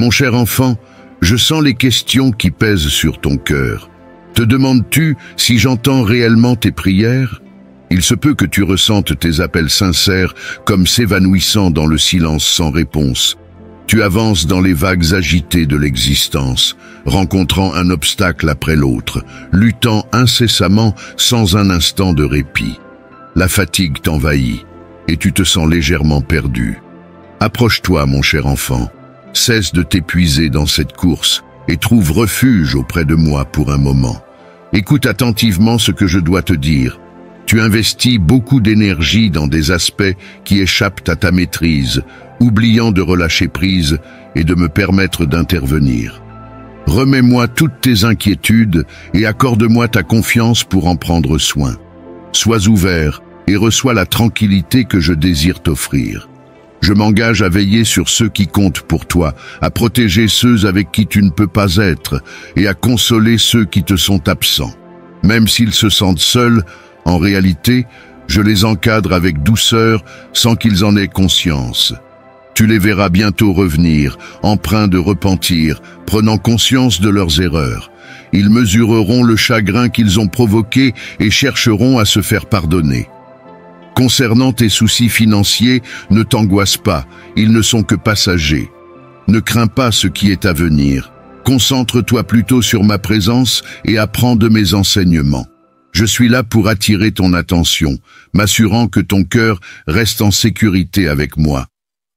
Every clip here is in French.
Mon cher enfant, je sens les questions qui pèsent sur ton cœur. Te demandes-tu si j'entends réellement tes prières? Il se peut que tu ressentes tes appels sincères comme s'évanouissant dans le silence sans réponse. Tu avances dans les vagues agitées de l'existence, rencontrant un obstacle après l'autre, luttant incessamment sans un instant de répit. La fatigue t'envahit et tu te sens légèrement perdu. Approche-toi, mon cher enfant. Cesse de t'épuiser dans cette course et trouve refuge auprès de moi pour un moment. Écoute attentivement ce que je dois te dire. Tu investis beaucoup d'énergie dans des aspects qui échappent à ta maîtrise, oubliant de relâcher prise et de me permettre d'intervenir. Remets-moi toutes tes inquiétudes et accorde-moi ta confiance pour en prendre soin. Sois ouvert et reçois la tranquillité que je désire t'offrir. Je m'engage à veiller sur ceux qui comptent pour toi, à protéger ceux avec qui tu ne peux pas être et à consoler ceux qui te sont absents. Même s'ils se sentent seuls, en réalité, je les encadre avec douceur sans qu'ils en aient conscience. Tu les verras bientôt revenir, empreints de repentir, prenant conscience de leurs erreurs. Ils mesureront le chagrin qu'ils ont provoqué et chercheront à se faire pardonner. Concernant tes soucis financiers, ne t'angoisse pas, ils ne sont que passagers. Ne crains pas ce qui est à venir. Concentre-toi plutôt sur ma présence et apprends de mes enseignements. Je suis là pour attirer ton attention, m'assurant que ton cœur reste en sécurité avec moi.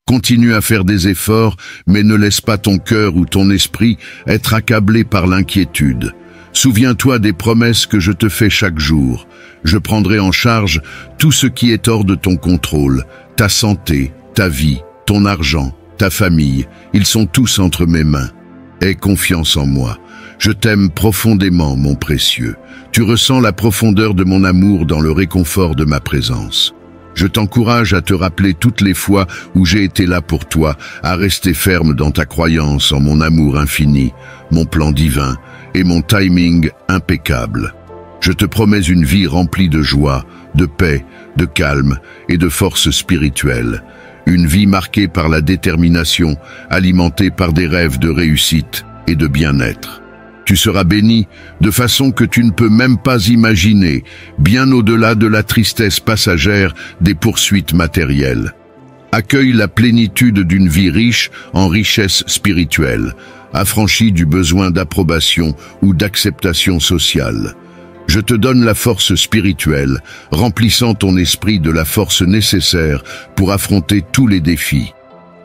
Continue à faire des efforts, mais ne laisse pas ton cœur ou ton esprit être accablé par l'inquiétude. Souviens-toi des promesses que je te fais chaque jour. Je prendrai en charge tout ce qui est hors de ton contrôle, ta santé, ta vie, ton argent, ta famille. Ils sont tous entre mes mains. Aie confiance en moi. Je t'aime profondément, mon précieux. Tu ressens la profondeur de mon amour dans le réconfort de ma présence. Je t'encourage à te rappeler toutes les fois où j'ai été là pour toi, à rester ferme dans ta croyance en mon amour infini, mon plan divin et mon timing impeccable. Je te promets une vie remplie de joie, de paix, de calme et de force spirituelle. Une vie marquée par la détermination, alimentée par des rêves de réussite et de bien-être. Tu seras béni de façon que tu ne peux même pas imaginer, bien au-delà de la tristesse passagère des poursuites matérielles. Accueille la plénitude d'une vie riche en richesse spirituelle, affranchie du besoin d'approbation ou d'acceptation sociale. Je te donne la force spirituelle, remplissant ton esprit de la force nécessaire pour affronter tous les défis.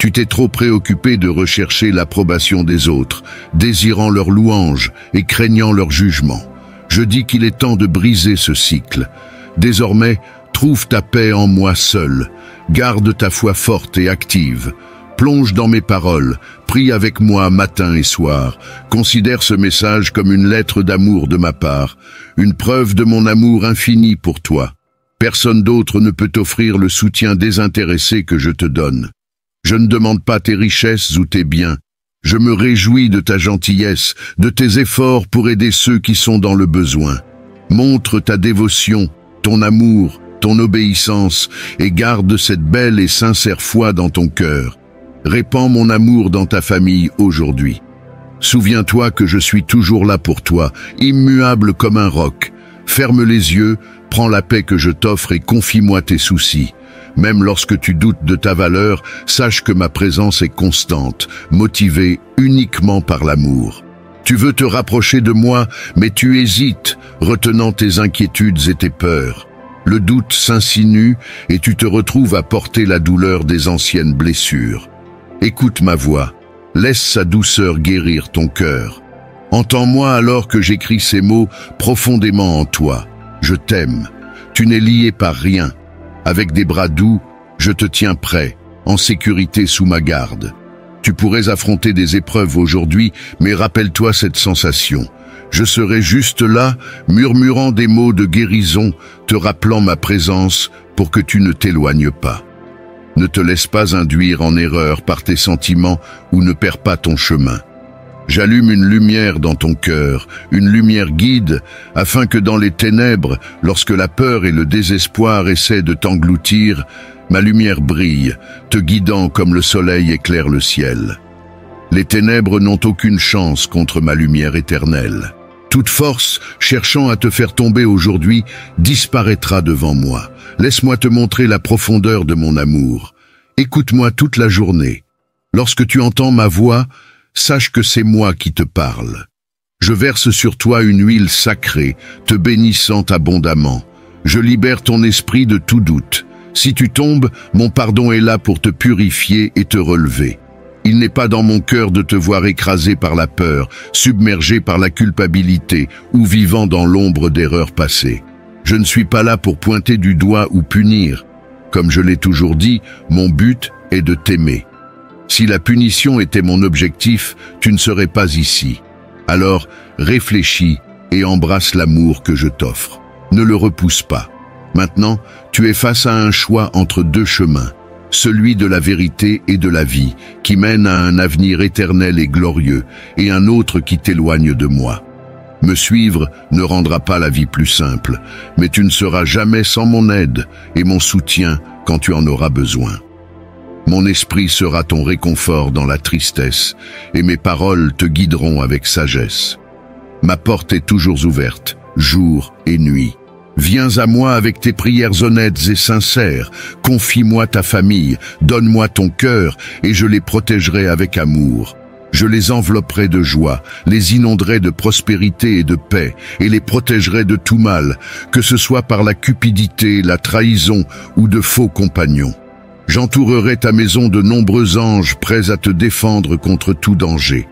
Tu t'es trop préoccupé de rechercher l'approbation des autres, désirant leur louange et craignant leur jugement. Je dis qu'il est temps de briser ce cycle. Désormais, trouve ta paix en moi seul. Garde ta foi forte et active. Plonge dans mes paroles, prie avec moi matin et soir. Considère ce message comme une lettre d'amour de ma part, une preuve de mon amour infini pour toi. Personne d'autre ne peut t'offrir le soutien désintéressé que je te donne. Je ne demande pas tes richesses ou tes biens. Je me réjouis de ta gentillesse, de tes efforts pour aider ceux qui sont dans le besoin. Montre ta dévotion, ton amour, ton obéissance et garde cette belle et sincère foi dans ton cœur. Répands mon amour dans ta famille aujourd'hui. Souviens-toi que je suis toujours là pour toi, immuable comme un roc. Ferme les yeux, prends la paix que je t'offre et confie-moi tes soucis. Même lorsque tu doutes de ta valeur, sache que ma présence est constante, motivée uniquement par l'amour. Tu veux te rapprocher de moi, mais tu hésites, retenant tes inquiétudes et tes peurs. Le doute s'insinue et tu te retrouves à porter la douleur des anciennes blessures. Écoute ma voix, laisse sa douceur guérir ton cœur. Entends-moi alors que j'écris ces mots profondément en toi. Je t'aime, tu n'es lié par rien. Avec des bras doux, je te tiens prêt, en sécurité sous ma garde. Tu pourrais affronter des épreuves aujourd'hui, mais rappelle-toi cette sensation. Je serai juste là, murmurant des mots de guérison, te rappelant ma présence pour que tu ne t'éloignes pas. Ne te laisse pas induire en erreur par tes sentiments ou ne perds pas ton chemin. J'allume une lumière dans ton cœur, une lumière guide, afin que dans les ténèbres, lorsque la peur et le désespoir essaient de t'engloutir, ma lumière brille, te guidant comme le soleil éclaire le ciel. Les ténèbres n'ont aucune chance contre ma lumière éternelle. Toute force cherchant à te faire tomber aujourd'hui disparaîtra devant moi. Laisse-moi te montrer la profondeur de mon amour. Écoute-moi toute la journée. Lorsque tu entends ma voix, sache que c'est moi qui te parle. Je verse sur toi une huile sacrée, te bénissant abondamment. Je libère ton esprit de tout doute. Si tu tombes, mon pardon est là pour te purifier et te relever. Il n'est pas dans mon cœur de te voir écrasé par la peur, submergé par la culpabilité ou vivant dans l'ombre d'erreurs passées. Je ne suis pas là pour pointer du doigt ou punir. Comme je l'ai toujours dit, mon but est de t'aimer. Si la punition était mon objectif, tu ne serais pas ici. Alors, réfléchis et embrasse l'amour que je t'offre. Ne le repousse pas. Maintenant, tu es face à un choix entre deux chemins. Celui de la vérité et de la vie, qui mène à un avenir éternel et glorieux, et un autre qui t'éloigne de moi. Me suivre ne rendra pas la vie plus simple, mais tu ne seras jamais sans mon aide et mon soutien quand tu en auras besoin. Mon esprit sera ton réconfort dans la tristesse, et mes paroles te guideront avec sagesse. Ma porte est toujours ouverte, jour et nuit. Viens à moi avec tes prières honnêtes et sincères, confie-moi ta famille, donne-moi ton cœur, et je les protégerai avec amour. Je les envelopperai de joie, les inonderai de prospérité et de paix, et les protégerai de tout mal, que ce soit par la cupidité, la trahison ou de faux compagnons. J'entourerai ta maison de nombreux anges prêts à te défendre contre tout danger.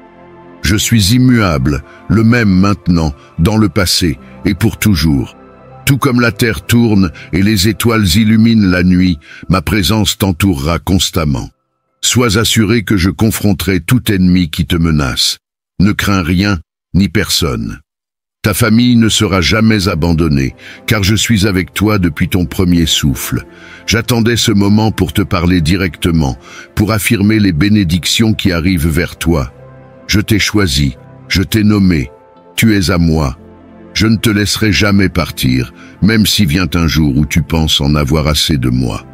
Je suis immuable, le même maintenant, dans le passé et pour toujours. Tout comme la terre tourne et les étoiles illuminent la nuit, ma présence t'entourera constamment. Sois assuré que je confronterai tout ennemi qui te menace. Ne crains rien, ni personne. Ta famille ne sera jamais abandonnée, car je suis avec toi depuis ton premier souffle. J'attendais ce moment pour te parler directement, pour affirmer les bénédictions qui arrivent vers toi. Je t'ai choisi, je t'ai nommé, tu es à moi. Je ne te laisserai jamais partir, même si vient un jour où tu penses en avoir assez de moi.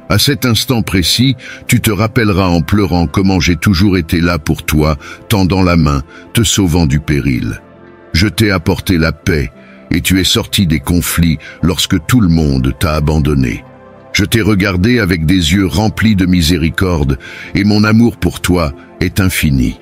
À cet instant précis, tu te rappelleras en pleurant comment j'ai toujours été là pour toi, tendant la main, te sauvant du péril. Je t'ai apporté la paix, et tu es sorti des conflits lorsque tout le monde t'a abandonné. Je t'ai regardé avec des yeux remplis de miséricorde, et mon amour pour toi est infini.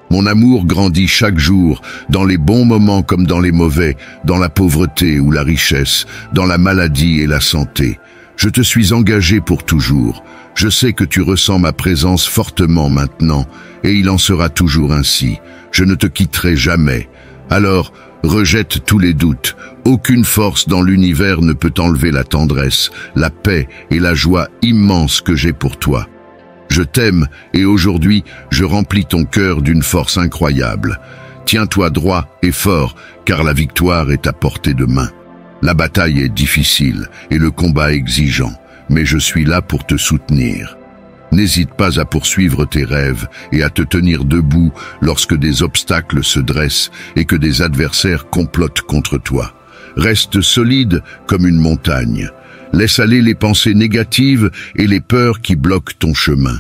Mon amour grandit chaque jour, dans les bons moments comme dans les mauvais, dans la pauvreté ou la richesse, dans la maladie et la santé. Je te suis engagé pour toujours. Je sais que tu ressens ma présence fortement maintenant, et il en sera toujours ainsi. Je ne te quitterai jamais. Alors, rejette tous les doutes. Aucune force dans l'univers ne peut enlever la tendresse, la paix et la joie immense que j'ai pour toi. Je t'aime et aujourd'hui, je remplis ton cœur d'une force incroyable. Tiens-toi droit et fort, car la victoire est à portée de main. La bataille est difficile et le combat exigeant, mais je suis là pour te soutenir. N'hésite pas à poursuivre tes rêves et à te tenir debout lorsque des obstacles se dressent et que des adversaires complotent contre toi. Reste solide comme une montagne. Laisse aller les pensées négatives et les peurs qui bloquent ton chemin.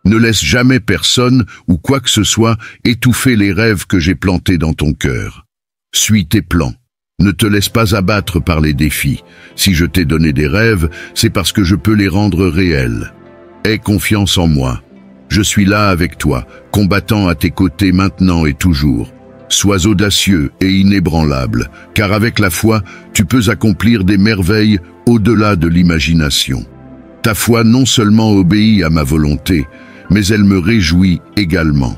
Ne laisse jamais personne ou quoi que ce soit étouffer les rêves que j'ai plantés dans ton cœur. Suis tes plans. Ne te laisse pas abattre par les défis. Si je t'ai donné des rêves, c'est parce que je peux les rendre réels. Aie confiance en moi. Je suis là avec toi, combattant à tes côtés maintenant et toujours. Sois audacieux et inébranlable, car avec la foi, tu peux accomplir des merveilles au-delà de l'imagination. Ta foi non seulement obéit à ma volonté, mais elle me réjouit également.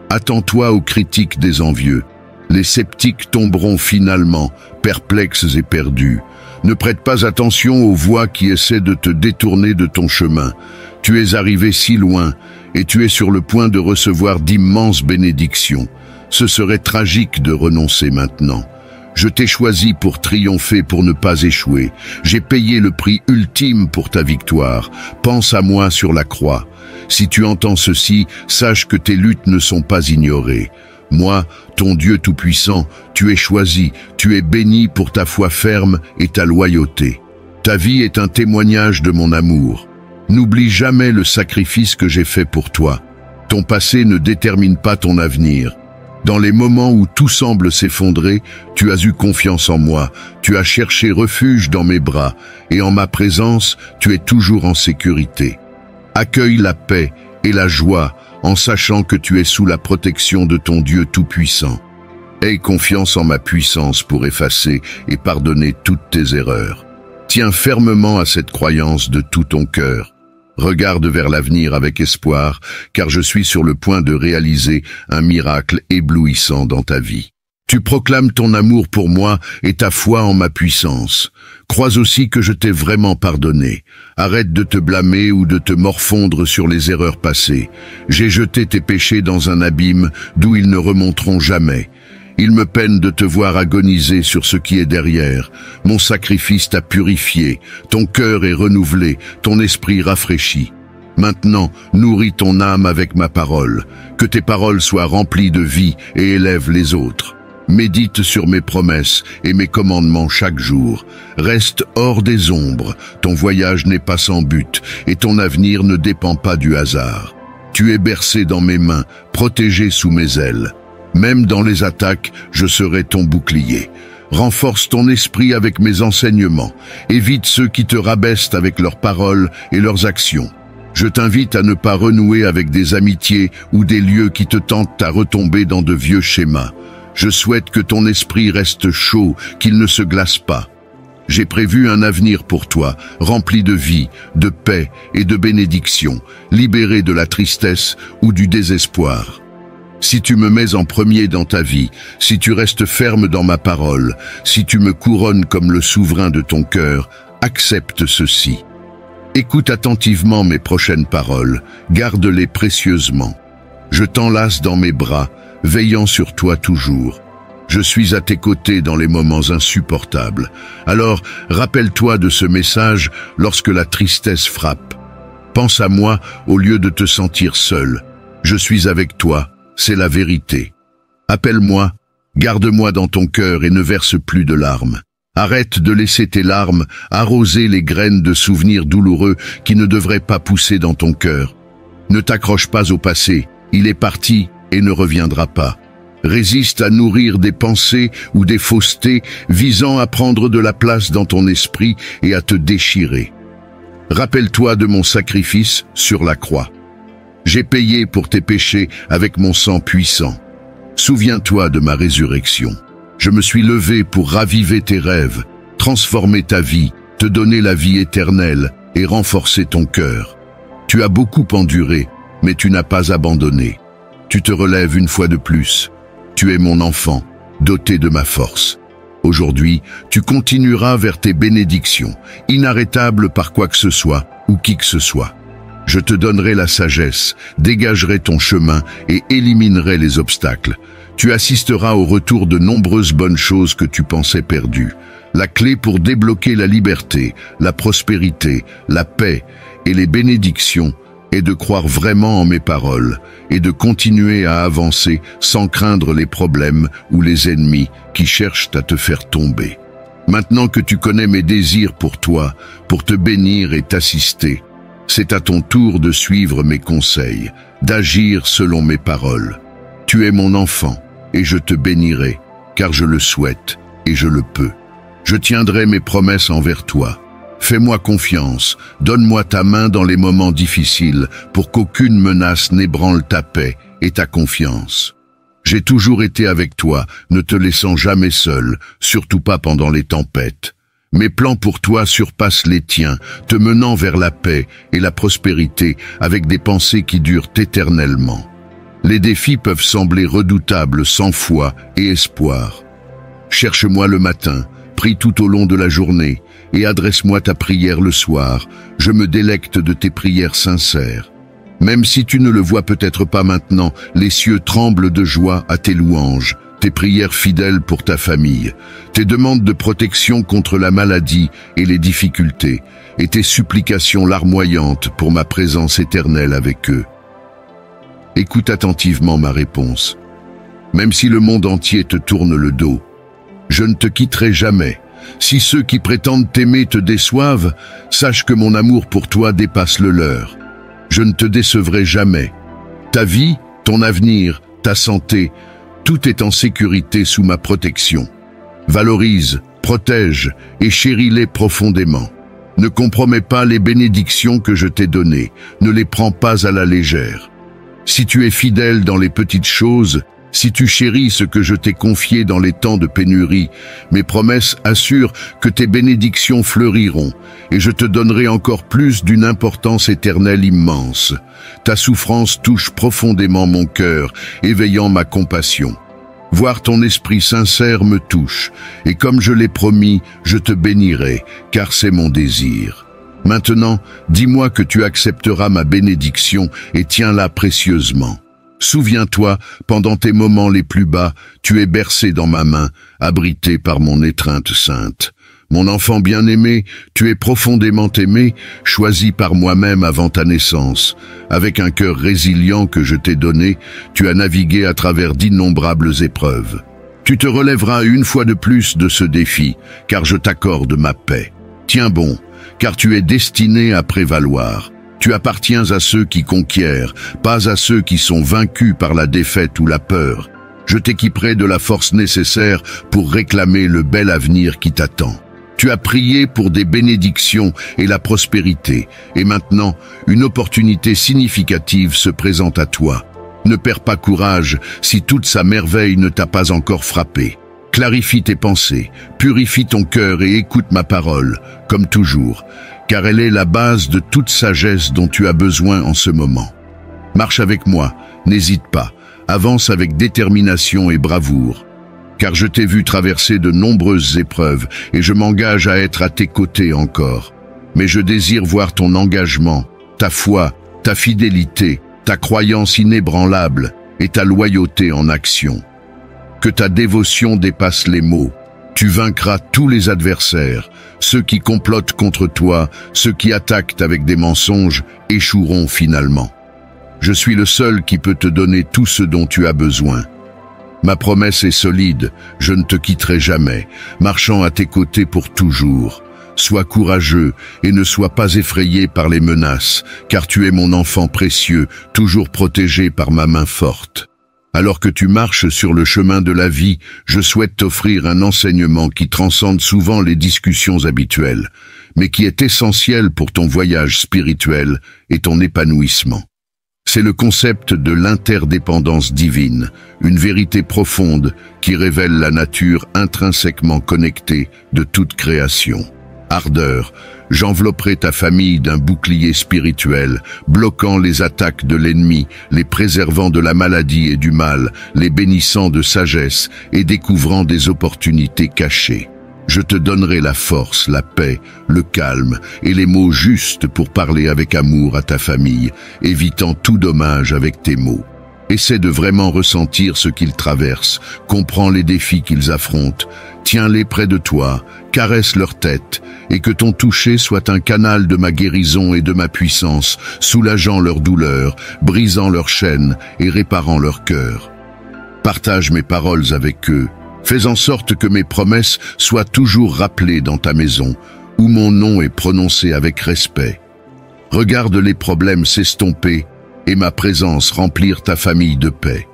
Attends-toi aux critiques des envieux. Les sceptiques tomberont finalement, perplexes et perdus. Ne prête pas attention aux voix qui essaient de te détourner de ton chemin. Tu es arrivé si loin, et tu es sur le point de recevoir d'immenses bénédictions. Ce serait tragique de renoncer maintenant. Je t'ai choisi pour triompher, pour ne pas échouer. J'ai payé le prix ultime pour ta victoire. Pense à moi sur la croix. Si tu entends ceci, sache que tes luttes ne sont pas ignorées. Moi, ton Dieu Tout-Puissant, tu es choisi, tu es béni pour ta foi ferme et ta loyauté. Ta vie est un témoignage de mon amour. N'oublie jamais le sacrifice que j'ai fait pour toi. Ton passé ne détermine pas ton avenir. Dans les moments où tout semble s'effondrer, tu as eu confiance en moi, tu as cherché refuge dans mes bras, et en ma présence, tu es toujours en sécurité. Accueille la paix et la joie en sachant que tu es sous la protection de ton Dieu Tout-Puissant. Aie confiance en ma puissance pour effacer et pardonner toutes tes erreurs. Tiens fermement à cette croyance de tout ton cœur. Regarde vers l'avenir avec espoir, car je suis sur le point de réaliser un miracle éblouissant dans ta vie. Tu proclames ton amour pour moi et ta foi en ma puissance. Crois aussi que je t'ai vraiment pardonné. Arrête de te blâmer ou de te morfondre sur les erreurs passées. J'ai jeté tes péchés dans un abîme d'où ils ne remonteront jamais. Il me peine de te voir agoniser sur ce qui est derrière. Mon sacrifice t'a purifié, ton cœur est renouvelé, ton esprit rafraîchi. Maintenant, nourris ton âme avec ma parole. Que tes paroles soient remplies de vie et élèvent les autres. Médite sur mes promesses et mes commandements chaque jour. Reste hors des ombres, ton voyage n'est pas sans but et ton avenir ne dépend pas du hasard. Tu es bercé dans mes mains, protégé sous mes ailes. Même dans les attaques, je serai ton bouclier. Renforce ton esprit avec mes enseignements. Évite ceux qui te rabaissent avec leurs paroles et leurs actions. Je t'invite à ne pas renouer avec des amitiés ou des lieux qui te tentent à retomber dans de vieux schémas. Je souhaite que ton esprit reste chaud, qu'il ne se glace pas. J'ai prévu un avenir pour toi, rempli de vie, de paix et de bénédiction, libéré de la tristesse ou du désespoir. Si tu me mets en premier dans ta vie, si tu restes ferme dans ma parole, si tu me couronnes comme le souverain de ton cœur, accepte ceci. Écoute attentivement mes prochaines paroles, garde-les précieusement. Je t'enlace dans mes bras, veillant sur toi toujours. Je suis à tes côtés dans les moments insupportables. Alors, rappelle-toi de ce message lorsque la tristesse frappe. Pense à moi au lieu de te sentir seul. Je suis avec toi. C'est la vérité. Appelle-moi, garde-moi dans ton cœur et ne verse plus de larmes. Arrête de laisser tes larmes arroser les graines de souvenirs douloureux qui ne devraient pas pousser dans ton cœur. Ne t'accroche pas au passé, il est parti et ne reviendra pas. Résiste à nourrir des pensées ou des faussetés visant à prendre de la place dans ton esprit et à te déchirer. Rappelle-toi de mon sacrifice sur la croix. J'ai payé pour tes péchés avec mon sang puissant. Souviens-toi de ma résurrection. Je me suis levé pour raviver tes rêves, transformer ta vie, te donner la vie éternelle et renforcer ton cœur. Tu as beaucoup enduré, mais tu n'as pas abandonné. Tu te relèves une fois de plus. Tu es mon enfant, doté de ma force. Aujourd'hui, tu continueras vers tes bénédictions, inarrêtables par quoi que ce soit ou qui que ce soit. Je te donnerai la sagesse, dégagerai ton chemin et éliminerai les obstacles. Tu assisteras au retour de nombreuses bonnes choses que tu pensais perdues. La clé pour débloquer la liberté, la prospérité, la paix et les bénédictions est de croire vraiment en mes paroles et de continuer à avancer sans craindre les problèmes ou les ennemis qui cherchent à te faire tomber. Maintenant que tu connais mes désirs pour toi, pour te bénir et t'assister, c'est à ton tour de suivre mes conseils, d'agir selon mes paroles. Tu es mon enfant, et je te bénirai, car je le souhaite, et je le peux. Je tiendrai mes promesses envers toi. Fais-moi confiance, donne-moi ta main dans les moments difficiles, pour qu'aucune menace n'ébranle ta paix et ta confiance. J'ai toujours été avec toi, ne te laissant jamais seul, surtout pas pendant les tempêtes. Mes plans pour toi surpassent les tiens, te menant vers la paix et la prospérité avec des pensées qui durent éternellement. Les défis peuvent sembler redoutables sans foi et espoir. Cherche-moi le matin, prie tout au long de la journée et adresse-moi ta prière le soir. Je me délecte de tes prières sincères. Même si tu ne le vois peut-être pas maintenant, les cieux tremblent de joie à tes louanges. Tes prières fidèles pour ta famille, tes demandes de protection contre la maladie et les difficultés, et tes supplications larmoyantes pour ma présence éternelle avec eux. Écoute attentivement ma réponse. Même si le monde entier te tourne le dos, je ne te quitterai jamais. Si ceux qui prétendent t'aimer te déçoivent, sache que mon amour pour toi dépasse le leur. Je ne te décevrai jamais. Ta vie, ton avenir, ta santé, tout est en sécurité sous ma protection. Valorise, protège et chéris-les profondément. Ne compromets pas les bénédictions que je t'ai données, ne les prends pas à la légère. Si tu es fidèle dans les petites choses, si tu chéris ce que je t'ai confié dans les temps de pénurie, mes promesses assurent que tes bénédictions fleuriront, et je te donnerai encore plus d'une importance éternelle immense. Ta souffrance touche profondément mon cœur, éveillant ma compassion. Voir ton esprit sincère me touche, et comme je l'ai promis, je te bénirai, car c'est mon désir. Maintenant, dis-moi que tu accepteras ma bénédiction et tiens-la précieusement. Souviens-toi, pendant tes moments les plus bas, tu es bercé dans ma main, abrité par mon étreinte sainte. Mon enfant bien-aimé, tu es profondément aimé, choisi par moi-même avant ta naissance. Avec un cœur résilient que je t'ai donné, tu as navigué à travers d'innombrables épreuves. Tu te relèveras une fois de plus de ce défi, car je t'accorde ma paix. Tiens bon, car tu es destiné à prévaloir. Tu appartiens à ceux qui conquièrent, pas à ceux qui sont vaincus par la défaite ou la peur. Je t'équiperai de la force nécessaire pour réclamer le bel avenir qui t'attend. Tu as prié pour des bénédictions et la prospérité, et maintenant, une opportunité significative se présente à toi. Ne perds pas courage si toute sa merveille ne t'a pas encore frappé. Clarifie tes pensées, purifie ton cœur et écoute ma parole, comme toujours, car elle est la base de toute sagesse dont tu as besoin en ce moment. Marche avec moi, n'hésite pas, avance avec détermination et bravoure. Car je t'ai vu traverser de nombreuses épreuves et je m'engage à être à tes côtés encore. Mais je désire voir ton engagement, ta foi, ta fidélité, ta croyance inébranlable et ta loyauté en action. Que ta dévotion dépasse les mots. Tu vaincras tous les adversaires. Ceux qui complotent contre toi, ceux qui attaquent avec des mensonges, échoueront finalement. Je suis le seul qui peut te donner tout ce dont tu as besoin. Ma promesse est solide, je ne te quitterai jamais, marchant à tes côtés pour toujours. Sois courageux et ne sois pas effrayé par les menaces, car tu es mon enfant précieux, toujours protégé par ma main forte. Alors que tu marches sur le chemin de la vie, je souhaite t'offrir un enseignement qui transcende souvent les discussions habituelles, mais qui est essentiel pour ton voyage spirituel et ton épanouissement. C'est le concept de l'interdépendance divine, une vérité profonde qui révèle la nature intrinsèquement connectée de toute création. Ardeur, j'envelopperai ta famille d'un bouclier spirituel, bloquant les attaques de l'ennemi, les préservant de la maladie et du mal, les bénissant de sagesse et découvrant des opportunités cachées. Je te donnerai la force, la paix, le calme et les mots justes pour parler avec amour à ta famille, évitant tout dommage avec tes mots. Essaie de vraiment ressentir ce qu'ils traversent, comprends les défis qu'ils affrontent, tiens-les près de toi, caresse leur tête, et que ton toucher soit un canal de ma guérison et de ma puissance, soulageant leur douleur, brisant leurs chaînes et réparant leur cœur. Partage mes paroles avec eux. Fais en sorte que mes promesses soient toujours rappelées dans ta maison, où mon nom est prononcé avec respect. Regarde les problèmes s'estomper et ma présence remplir ta famille de paix.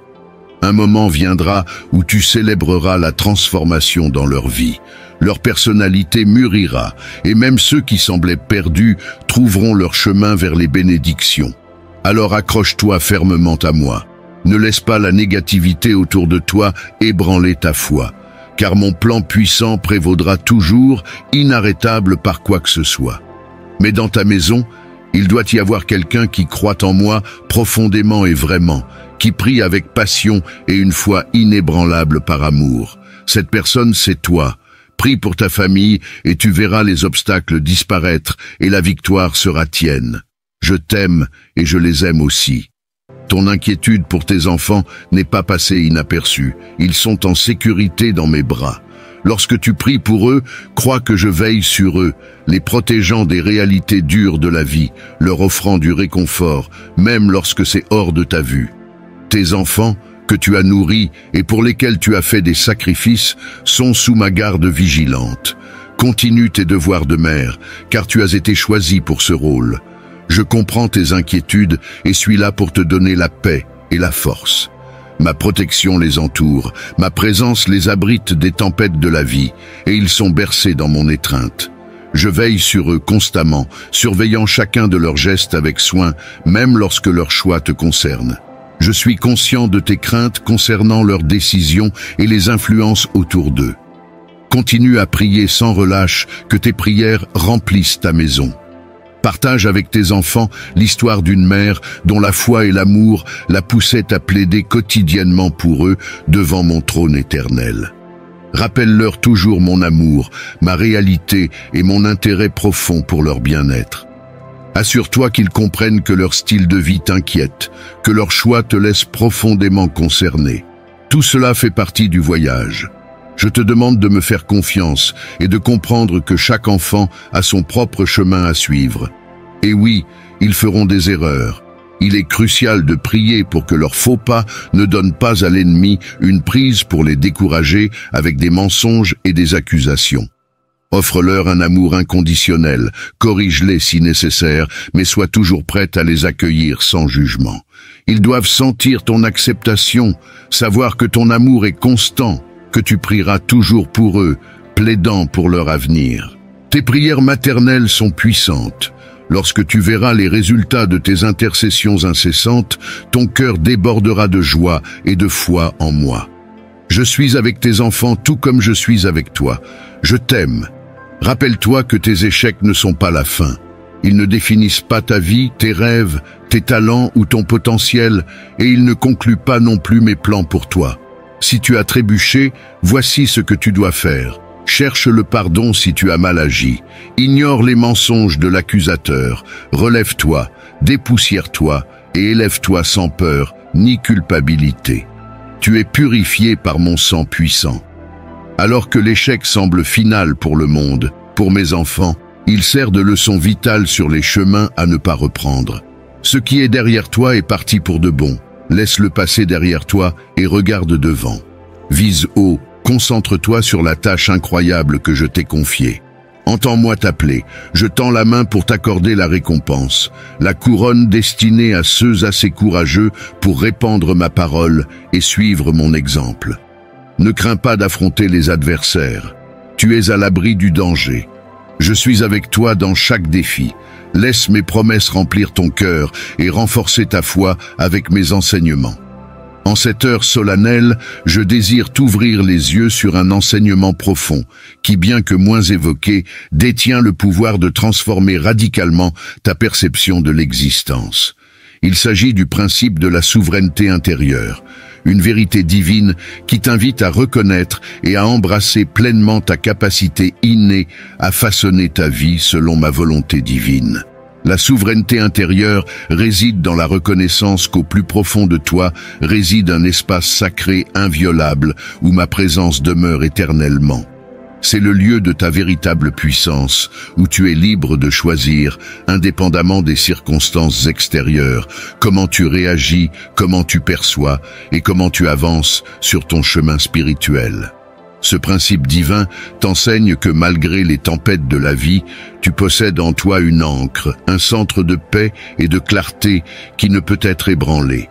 Un moment viendra où tu célébreras la transformation dans leur vie. Leur personnalité mûrira et même ceux qui semblaient perdus trouveront leur chemin vers les bénédictions. Alors accroche-toi fermement à moi. Ne laisse pas la négativité autour de toi ébranler ta foi, car mon plan puissant prévaudra toujours, inarrêtable par quoi que ce soit. Mais dans ta maison, il doit y avoir quelqu'un qui croit en moi profondément et vraiment, qui prie avec passion et une foi inébranlable par amour. Cette personne, c'est toi. Prie pour ta famille et tu verras les obstacles disparaître et la victoire sera tienne. Je t'aime et je les aime aussi. Ton inquiétude pour tes enfants n'est pas passée inaperçue. Ils sont en sécurité dans mes bras. Lorsque tu pries pour eux, crois que je veille sur eux, les protégeant des réalités dures de la vie, leur offrant du réconfort, même lorsque c'est hors de ta vue. Tes enfants, que tu as nourris et pour lesquels tu as fait des sacrifices, sont sous ma garde vigilante. Continue tes devoirs de mère, car tu as été choisi pour ce rôle. Je comprends tes inquiétudes et suis là pour te donner la paix et la force. Ma protection les entoure, ma présence les abrite des tempêtes de la vie, et ils sont bercés dans mon étreinte. Je veille sur eux constamment, surveillant chacun de leurs gestes avec soin, même lorsque leur choix te concerne. Je suis conscient de tes craintes concernant leurs décisions et les influences autour d'eux. Continue à prier sans relâche, que tes prières remplissent ta maison. Partage avec tes enfants l'histoire d'une mère dont la foi et l'amour la poussaient à plaider quotidiennement pour eux devant mon trône éternel. Rappelle-leur toujours mon amour, ma réalité et mon intérêt profond pour leur bien-être. Assure-toi qu'ils comprennent que leur style de vie t'inquiète, que leur choix te laisse profondément concerné. Tout cela fait partie du voyage. Je te demande de me faire confiance et de comprendre que chaque enfant a son propre chemin à suivre. Et oui, ils feront des erreurs. Il est crucial de prier pour que leurs faux pas ne donnent pas à l'ennemi une prise pour les décourager avec des mensonges et des accusations. Offre-leur un amour inconditionnel, corrige-les si nécessaire, mais sois toujours prête à les accueillir sans jugement. Ils doivent sentir ton acceptation, savoir que ton amour est constant, que tu prieras toujours pour eux, plaidant pour leur avenir. Tes prières maternelles sont puissantes. Lorsque tu verras les résultats de tes intercessions incessantes, ton cœur débordera de joie et de foi en moi. Je suis avec tes enfants tout comme je suis avec toi. Je t'aime. Rappelle-toi que tes échecs ne sont pas la fin. Ils ne définissent pas ta vie, tes rêves, tes talents ou ton potentiel, et ils ne concluent pas non plus mes plans pour toi. Si tu as trébuché, voici ce que tu dois faire. Cherche le pardon si tu as mal agi. Ignore les mensonges de l'accusateur. Relève-toi, dépoussière-toi et élève-toi sans peur ni culpabilité. Tu es purifié par mon sang puissant. Alors que l'échec semble final pour le monde, pour mes enfants, il sert de leçon vitale sur les chemins à ne pas reprendre. Ce qui est derrière toi est parti pour de bon. Laisse-le passer derrière toi et regarde devant. Vise haut, concentre-toi sur la tâche incroyable que je t'ai confiée. Entends-moi t'appeler, je tends la main pour t'accorder la récompense, la couronne destinée à ceux assez courageux pour répandre ma parole et suivre mon exemple. Ne crains pas d'affronter les adversaires. Tu es à l'abri du danger. Je suis avec toi dans chaque défi. Laisse mes promesses remplir ton cœur et renforcer ta foi avec mes enseignements. En cette heure solennelle, je désire t'ouvrir les yeux sur un enseignement profond qui, bien que moins évoqué, détient le pouvoir de transformer radicalement ta perception de l'existence. Il s'agit du principe de la souveraineté intérieure, une vérité divine qui t'invite à reconnaître et à embrasser pleinement ta capacité innée à façonner ta vie selon ma volonté divine. La souveraineté intérieure réside dans la reconnaissance qu'au plus profond de toi réside un espace sacré inviolable où ma présence demeure éternellement. C'est le lieu de ta véritable puissance, où tu es libre de choisir, indépendamment des circonstances extérieures, comment tu réagis, comment tu perçois et comment tu avances sur ton chemin spirituel. Ce principe divin t'enseigne que malgré les tempêtes de la vie, tu possèdes en toi une ancre, un centre de paix et de clarté qui ne peut être ébranlé.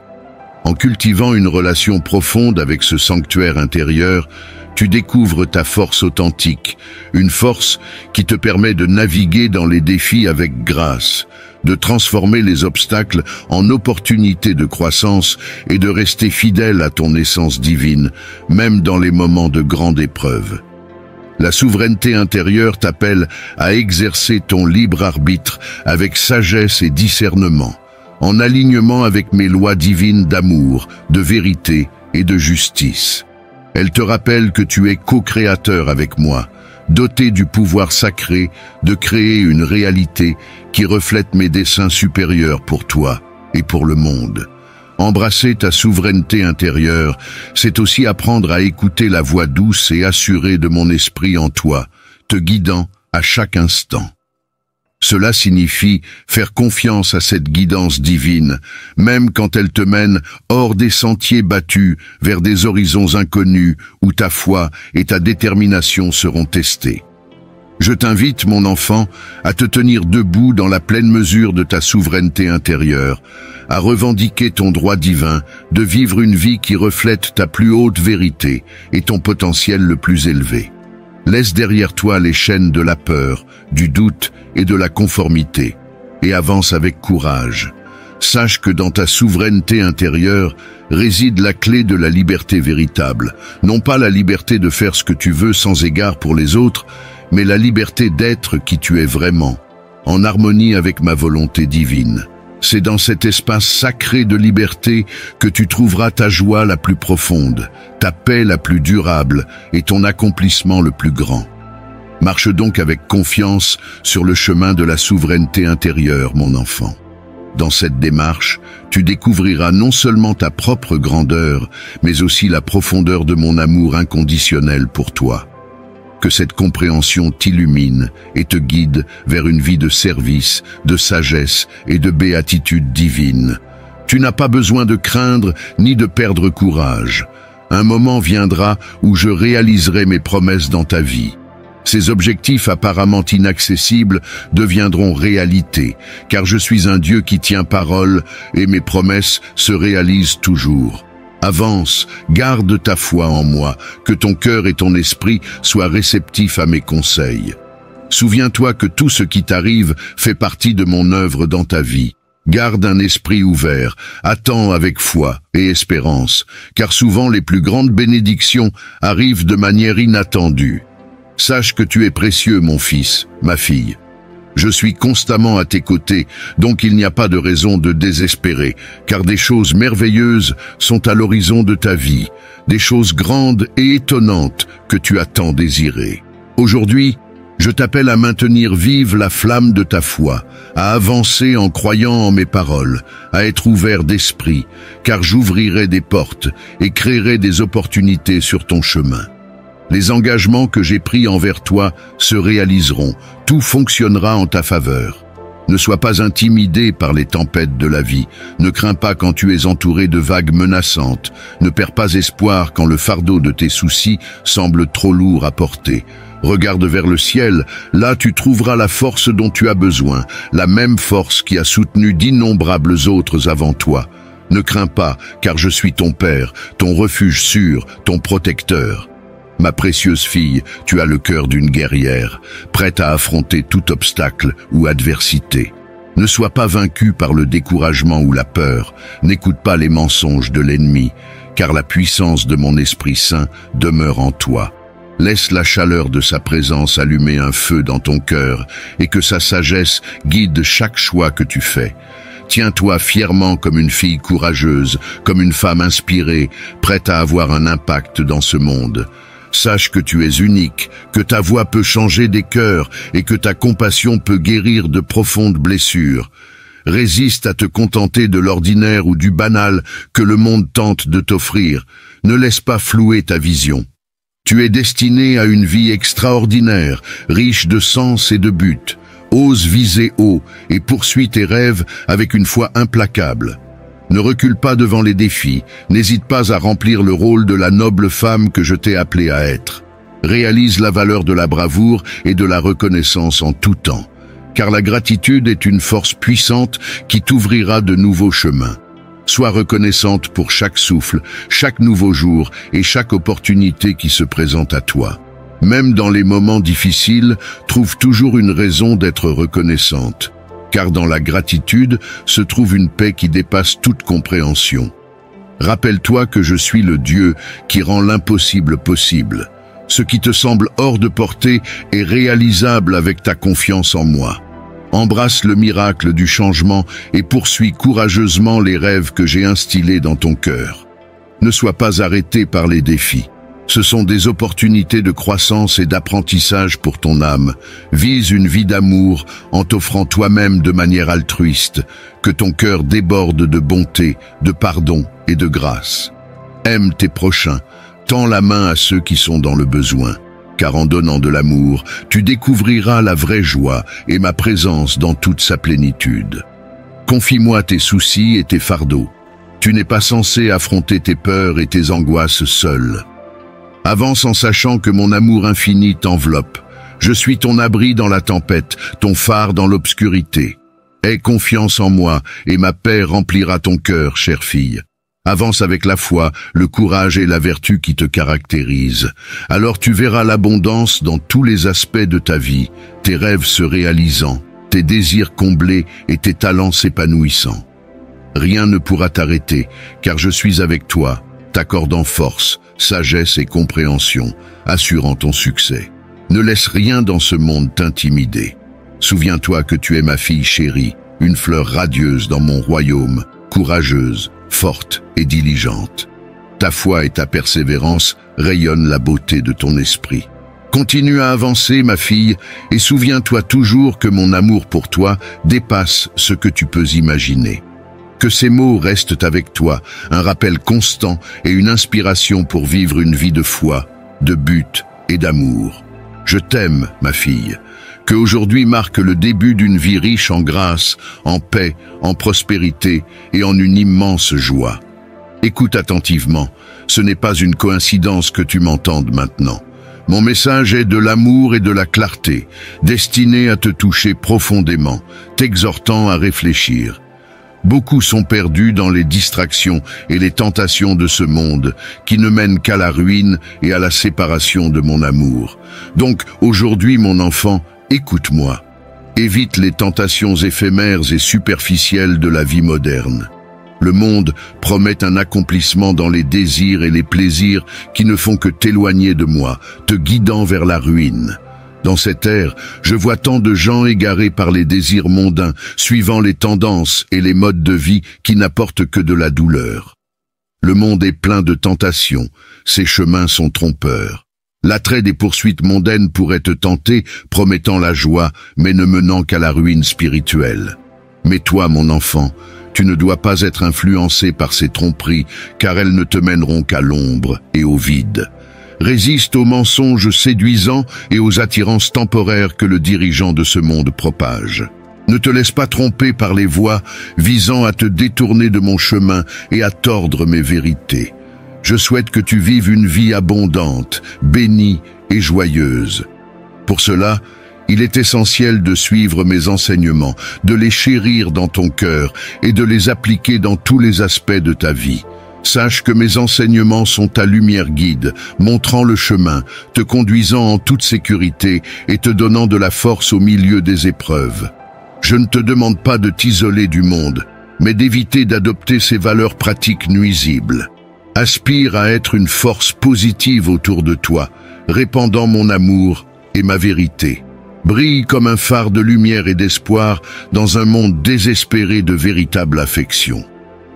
En cultivant une relation profonde avec ce sanctuaire intérieur, tu découvres ta force authentique, une force qui te permet de naviguer dans les défis avec grâce, de transformer les obstacles en opportunités de croissance et de rester fidèle à ton essence divine, même dans les moments de grande épreuve. La souveraineté intérieure t'appelle à exercer ton libre arbitre avec sagesse et discernement, en alignement avec mes lois divines d'amour, de vérité et de justice. Elle te rappelle que tu es co-créateur avec moi, doté du pouvoir sacré de créer une réalité qui reflète mes desseins supérieurs pour toi et pour le monde. Embrasser ta souveraineté intérieure, c'est aussi apprendre à écouter la voix douce et assurée de mon esprit en toi, te guidant à chaque instant. Cela signifie faire confiance à cette guidance divine, même quand elle te mène hors des sentiers battus vers des horizons inconnus où ta foi et ta détermination seront testées. Je t'invite, mon enfant, à te tenir debout dans la pleine mesure de ta souveraineté intérieure, à revendiquer ton droit divin de vivre une vie qui reflète ta plus haute vérité et ton potentiel le plus élevé. Laisse derrière toi les chaînes de la peur, du doute et de la conformité, et avance avec courage. Sache que dans ta souveraineté intérieure réside la clé de la liberté véritable, non pas la liberté de faire ce que tu veux sans égard pour les autres, mais la liberté d'être qui tu es vraiment, en harmonie avec ma volonté divine. C'est dans cet espace sacré de liberté que tu trouveras ta joie la plus profonde, ta paix la plus durable et ton accomplissement le plus grand. Marche donc avec confiance sur le chemin de la souveraineté intérieure, mon enfant. Dans cette démarche, tu découvriras non seulement ta propre grandeur, mais aussi la profondeur de mon amour inconditionnel pour toi. Que cette compréhension t'illumine et te guide vers une vie de service, de sagesse et de béatitude divine. Tu n'as pas besoin de craindre ni de perdre courage. Un moment viendra où je réaliserai mes promesses dans ta vie. Ces objectifs apparemment inaccessibles deviendront réalité, car je suis un Dieu qui tient parole et mes promesses se réalisent toujours. Avance, garde ta foi en moi, que ton cœur et ton esprit soient réceptifs à mes conseils. Souviens-toi que tout ce qui t'arrive fait partie de mon œuvre dans ta vie. Garde un esprit ouvert, attends avec foi et espérance, car souvent les plus grandes bénédictions arrivent de manière inattendue. Sache que tu es précieux, mon fils, ma fille. Je suis constamment à tes côtés, donc il n'y a pas de raison de désespérer, car des choses merveilleuses sont à l'horizon de ta vie, des choses grandes et étonnantes que tu as tant désirées. Aujourd'hui, je t'appelle à maintenir vive la flamme de ta foi, à avancer en croyant en mes paroles, à être ouvert d'esprit, car j'ouvrirai des portes et créerai des opportunités sur ton chemin. Les engagements que j'ai pris envers toi se réaliseront, tout fonctionnera en ta faveur. Ne sois pas intimidé par les tempêtes de la vie, ne crains pas quand tu es entouré de vagues menaçantes, ne perds pas espoir quand le fardeau de tes soucis semble trop lourd à porter. Regarde vers le ciel, là tu trouveras la force dont tu as besoin, la même force qui a soutenu d'innombrables autres avant toi. Ne crains pas, car je suis ton Père, ton refuge sûr, ton protecteur. Ma précieuse fille, tu as le cœur d'une guerrière, prête à affronter tout obstacle ou adversité. Ne sois pas vaincu par le découragement ou la peur, n'écoute pas les mensonges de l'ennemi, car la puissance de mon Esprit Saint demeure en toi. Laisse la chaleur de sa présence allumer un feu dans ton cœur et que sa sagesse guide chaque choix que tu fais. Tiens-toi fièrement comme une fille courageuse, comme une femme inspirée, prête à avoir un impact dans ce monde. Sache que tu es unique, que ta voix peut changer des cœurs et que ta compassion peut guérir de profondes blessures. Résiste à te contenter de l'ordinaire ou du banal que le monde tente de t'offrir. Ne laisse pas flouer ta vision. Tu es destiné à une vie extraordinaire, riche de sens et de but. Ose viser haut et poursuis tes rêves avec une foi implacable. Ne recule pas devant les défis, n'hésite pas à remplir le rôle de la noble femme que je t'ai appelée à être. Réalise la valeur de la bravoure et de la reconnaissance en tout temps, car la gratitude est une force puissante qui t'ouvrira de nouveaux chemins. Sois reconnaissante pour chaque souffle, chaque nouveau jour et chaque opportunité qui se présente à toi. Même dans les moments difficiles, trouve toujours une raison d'être reconnaissante. Car dans la gratitude se trouve une paix qui dépasse toute compréhension. Rappelle-toi que je suis le Dieu qui rend l'impossible possible. Ce qui te semble hors de portée est réalisable avec ta confiance en moi. Embrasse le miracle du changement et poursuis courageusement les rêves que j'ai instillés dans ton cœur. Ne sois pas arrêté par les défis. Ce sont des opportunités de croissance et d'apprentissage pour ton âme. Vise une vie d'amour en t'offrant toi-même de manière altruiste, que ton cœur déborde de bonté, de pardon et de grâce. Aime tes prochains, tends la main à ceux qui sont dans le besoin, car en donnant de l'amour, tu découvriras la vraie joie et ma présence dans toute sa plénitude. Confie-moi tes soucis et tes fardeaux. Tu n'es pas censé affronter tes peurs et tes angoisses seul. Avance en sachant que mon amour infini t'enveloppe, Je suis ton abri dans la tempête, ton phare dans l'obscurité. Aie confiance en moi, et ma paix remplira ton cœur, chère fille. Avance avec la foi, le courage et la vertu qui te caractérisent. Alors tu verras l'abondance dans tous les aspects de ta vie, tes rêves se réalisant, tes désirs comblés et tes talents s'épanouissant. Rien ne pourra t'arrêter, car je suis avec toi, t'accordant force, sagesse et compréhension, assurant ton succès. Ne laisse rien dans ce monde t'intimider. Souviens-toi que tu es ma fille chérie, une fleur radieuse dans mon royaume, courageuse, forte et diligente. Ta foi et ta persévérance rayonnent la beauté de ton esprit. Continue à avancer, ma fille, et souviens-toi toujours que mon amour pour toi dépasse ce que tu peux imaginer. Que ces mots restent avec toi, un rappel constant et une inspiration pour vivre une vie de foi, de but et d'amour. Je t'aime, ma fille. Que aujourd'hui marque le début d'une vie riche en grâce, en paix, en prospérité et en une immense joie. Écoute attentivement, ce n'est pas une coïncidence que tu m'entendes maintenant. Mon message est de l'amour et de la clarté, destiné à te toucher profondément, t'exhortant à réfléchir. Beaucoup sont perdus dans les distractions et les tentations de ce monde, qui ne mènent qu'à la ruine et à la séparation de mon amour. Donc, aujourd'hui, mon enfant, écoute-moi. Évite les tentations éphémères et superficielles de la vie moderne. Le monde promet un accomplissement dans les désirs et les plaisirs qui ne font que t'éloigner de moi, te guidant vers la ruine. Dans cette ère, je vois tant de gens égarés par les désirs mondains, suivant les tendances et les modes de vie qui n'apportent que de la douleur. Le monde est plein de tentations, ses chemins sont trompeurs. L'attrait des poursuites mondaines pourrait te tenter, promettant la joie, mais ne menant qu'à la ruine spirituelle. Mais toi, mon enfant, tu ne dois pas être influencé par ces tromperies, car elles ne te mèneront qu'à l'ombre et au vide. Résiste aux mensonges séduisants et aux attirances temporaires que le dirigeant de ce monde propage. Ne te laisse pas tromper par les voies visant à te détourner de mon chemin et à tordre mes vérités. Je souhaite que tu vives une vie abondante, bénie et joyeuse. Pour cela, il est essentiel de suivre mes enseignements, de les chérir dans ton cœur et de les appliquer dans tous les aspects de ta vie. Sache que mes enseignements sont ta lumière guide, montrant le chemin, te conduisant en toute sécurité et te donnant de la force au milieu des épreuves. Je ne te demande pas de t'isoler du monde, mais d'éviter d'adopter ces valeurs pratiques nuisibles. Aspire à être une force positive autour de toi, répandant mon amour et ma vérité. Brille comme un phare de lumière et d'espoir dans un monde désespéré de véritable affection.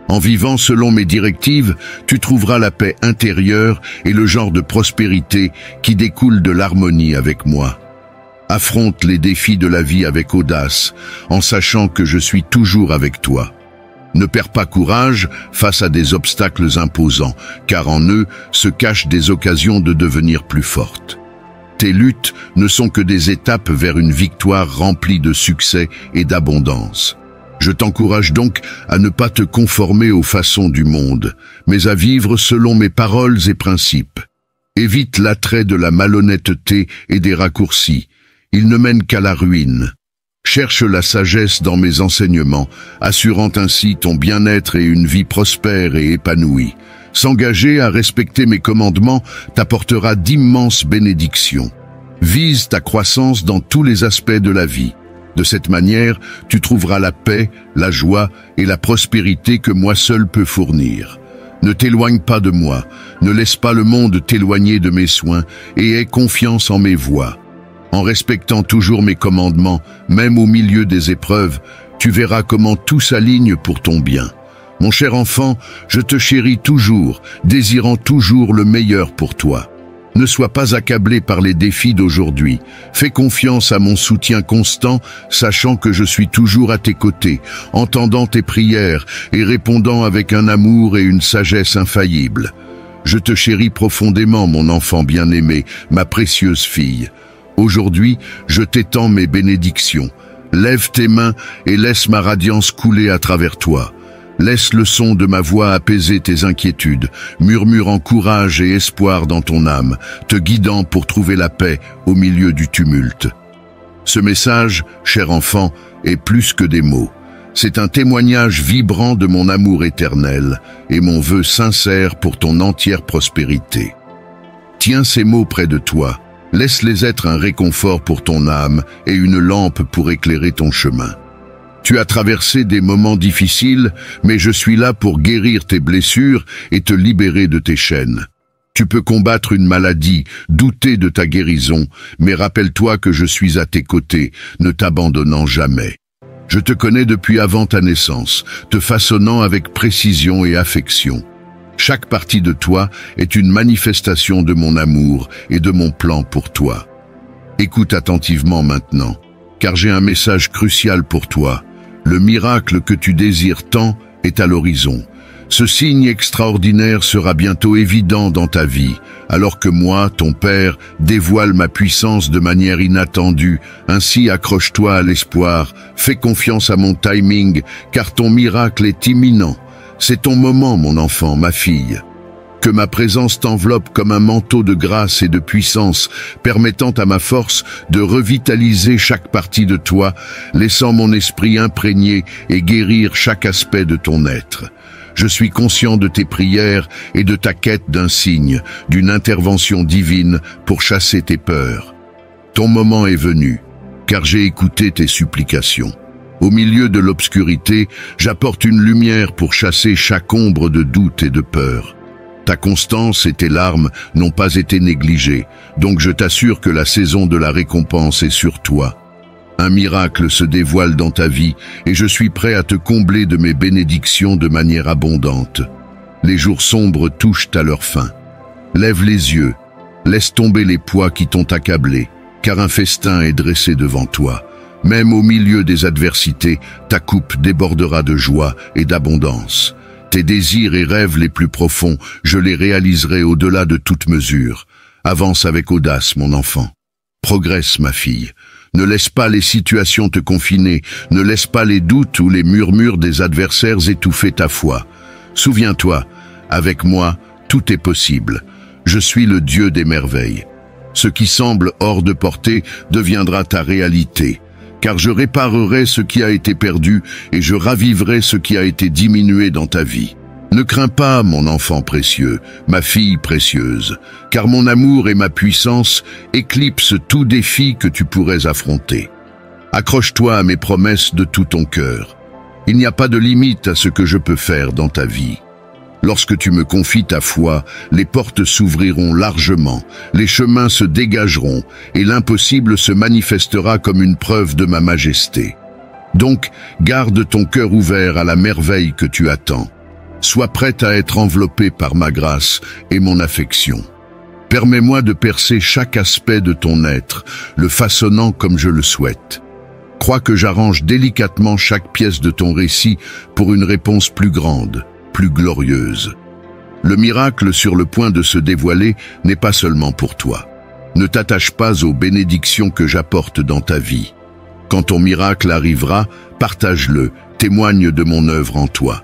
En vivant selon mes directives, tu trouveras la paix intérieure et le genre de prospérité qui découle de l'harmonie avec moi. Affronte les défis de la vie avec audace, en sachant que je suis toujours avec toi. Ne perds pas courage face à des obstacles imposants, car en eux se cachent des occasions de devenir plus fortes. Tes luttes ne sont que des étapes vers une victoire remplie de succès et d'abondance. Je t'encourage donc à ne pas te conformer aux façons du monde, mais à vivre selon mes paroles et principes. Évite l'attrait de la malhonnêteté et des raccourcis. Ils ne mènent qu'à la ruine. Cherche la sagesse dans mes enseignements, assurant ainsi ton bien-être et une vie prospère et épanouie. S'engager à respecter mes commandements t'apportera d'immenses bénédictions. Vise ta croissance dans tous les aspects de la vie. De cette manière, tu trouveras la paix, la joie et la prospérité que moi seul peux fournir. Ne t'éloigne pas de moi, ne laisse pas le monde t'éloigner de mes soins et aie confiance en mes voies. En respectant toujours mes commandements, même au milieu des épreuves, tu verras comment tout s'aligne pour ton bien. Mon cher enfant, je te chéris toujours, désirant toujours le meilleur pour toi. Ne sois pas accablé par les défis d'aujourd'hui. Fais confiance à mon soutien constant, sachant que je suis toujours à tes côtés, entendant tes prières et répondant avec un amour et une sagesse infaillibles. Je te chéris profondément, mon enfant bien-aimé, ma précieuse fille. Aujourd'hui, je t'étends mes bénédictions. Lève tes mains et laisse ma radiance couler à travers toi. Laisse le son de ma voix apaiser tes inquiétudes, murmurant courage et espoir dans ton âme, te guidant pour trouver la paix au milieu du tumulte. Ce message, cher enfant, est plus que des mots. C'est un témoignage vibrant de mon amour éternel et mon vœu sincère pour ton entière prospérité. Tiens ces mots près de toi, laisse-les être un réconfort pour ton âme et une lampe pour éclairer ton chemin. Tu as traversé des moments difficiles, mais je suis là pour guérir tes blessures et te libérer de tes chaînes. Tu peux combattre une maladie, douter de ta guérison, mais rappelle-toi que je suis à tes côtés, ne t'abandonnant jamais. Je te connais depuis avant ta naissance, te façonnant avec précision et affection. Chaque partie de toi est une manifestation de mon amour et de mon plan pour toi. Écoute attentivement maintenant, car j'ai un message crucial pour toi. Le miracle que tu désires tant est à l'horizon. Ce signe extraordinaire sera bientôt évident dans ta vie, alors que moi, ton Père, dévoile ma puissance de manière inattendue. Ainsi accroche-toi à l'espoir, fais confiance à mon timing, car ton miracle est imminent. C'est ton moment, mon enfant, ma fille. Que ma présence t'enveloppe comme un manteau de grâce et de puissance, permettant à ma force de revitaliser chaque partie de toi, laissant mon esprit imprégner et guérir chaque aspect de ton être. Je suis conscient de tes prières et de ta quête d'un signe, d'une intervention divine pour chasser tes peurs. Ton moment est venu, car j'ai écouté tes supplications. Au milieu de l'obscurité, j'apporte une lumière pour chasser chaque ombre de doute et de peur. Ta constance et tes larmes n'ont pas été négligées, donc je t'assure que la saison de la récompense est sur toi. Un miracle se dévoile dans ta vie et je suis prêt à te combler de mes bénédictions de manière abondante. Les jours sombres touchent à leur fin. Lève les yeux, laisse tomber les poids qui t'ont accablé, car un festin est dressé devant toi. Même au milieu des adversités, ta coupe débordera de joie et d'abondance. Tes désirs et rêves les plus profonds, je les réaliserai au-delà de toute mesure. Avance avec audace, mon enfant. Progresse, ma fille. Ne laisse pas les situations te confiner, ne laisse pas les doutes ou les murmures des adversaires étouffer ta foi. Souviens-toi, avec moi, tout est possible. Je suis le Dieu des merveilles. Ce qui semble hors de portée deviendra ta réalité. Car je réparerai ce qui a été perdu et je raviverai ce qui a été diminué dans ta vie. Ne crains pas, mon enfant précieux, ma fille précieuse, car mon amour et ma puissance éclipsent tout défi que tu pourrais affronter. Accroche-toi à mes promesses de tout ton cœur. Il n'y a pas de limite à ce que je peux faire dans ta vie. Lorsque tu me confies ta foi, les portes s'ouvriront largement, les chemins se dégageront et l'impossible se manifestera comme une preuve de ma majesté. Donc, garde ton cœur ouvert à la merveille que tu attends. Sois prête à être enveloppée par ma grâce et mon affection. Permets-moi de percer chaque aspect de ton être, le façonnant comme je le souhaite. Crois que j'arrange délicatement chaque pièce de ton récit pour une réponse plus grande, plus glorieuse. Le miracle sur le point de se dévoiler n'est pas seulement pour toi. Ne t'attache pas aux bénédictions que j'apporte dans ta vie. Quand ton miracle arrivera, partage-le, témoigne de mon œuvre en toi.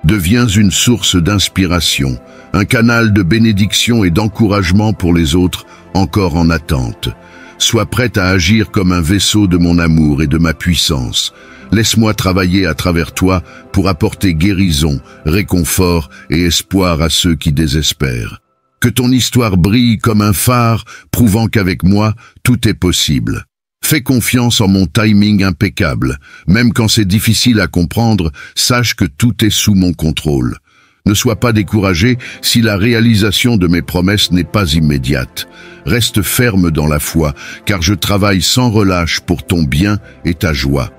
Deviens une source d'inspiration, un canal de bénédiction et d'encouragement pour les autres encore en attente. Sois prête à agir comme un vaisseau de mon amour et de ma puissance. Laisse-moi travailler à travers toi pour apporter guérison, réconfort et espoir à ceux qui désespèrent. Que ton histoire brille comme un phare, prouvant qu'avec moi, tout est possible. Fais confiance en mon timing impeccable. Même quand c'est difficile à comprendre, sache que tout est sous mon contrôle. Ne sois pas découragé si la réalisation de mes promesses n'est pas immédiate. Reste ferme dans la foi, car je travaille sans relâche pour ton bien et ta joie.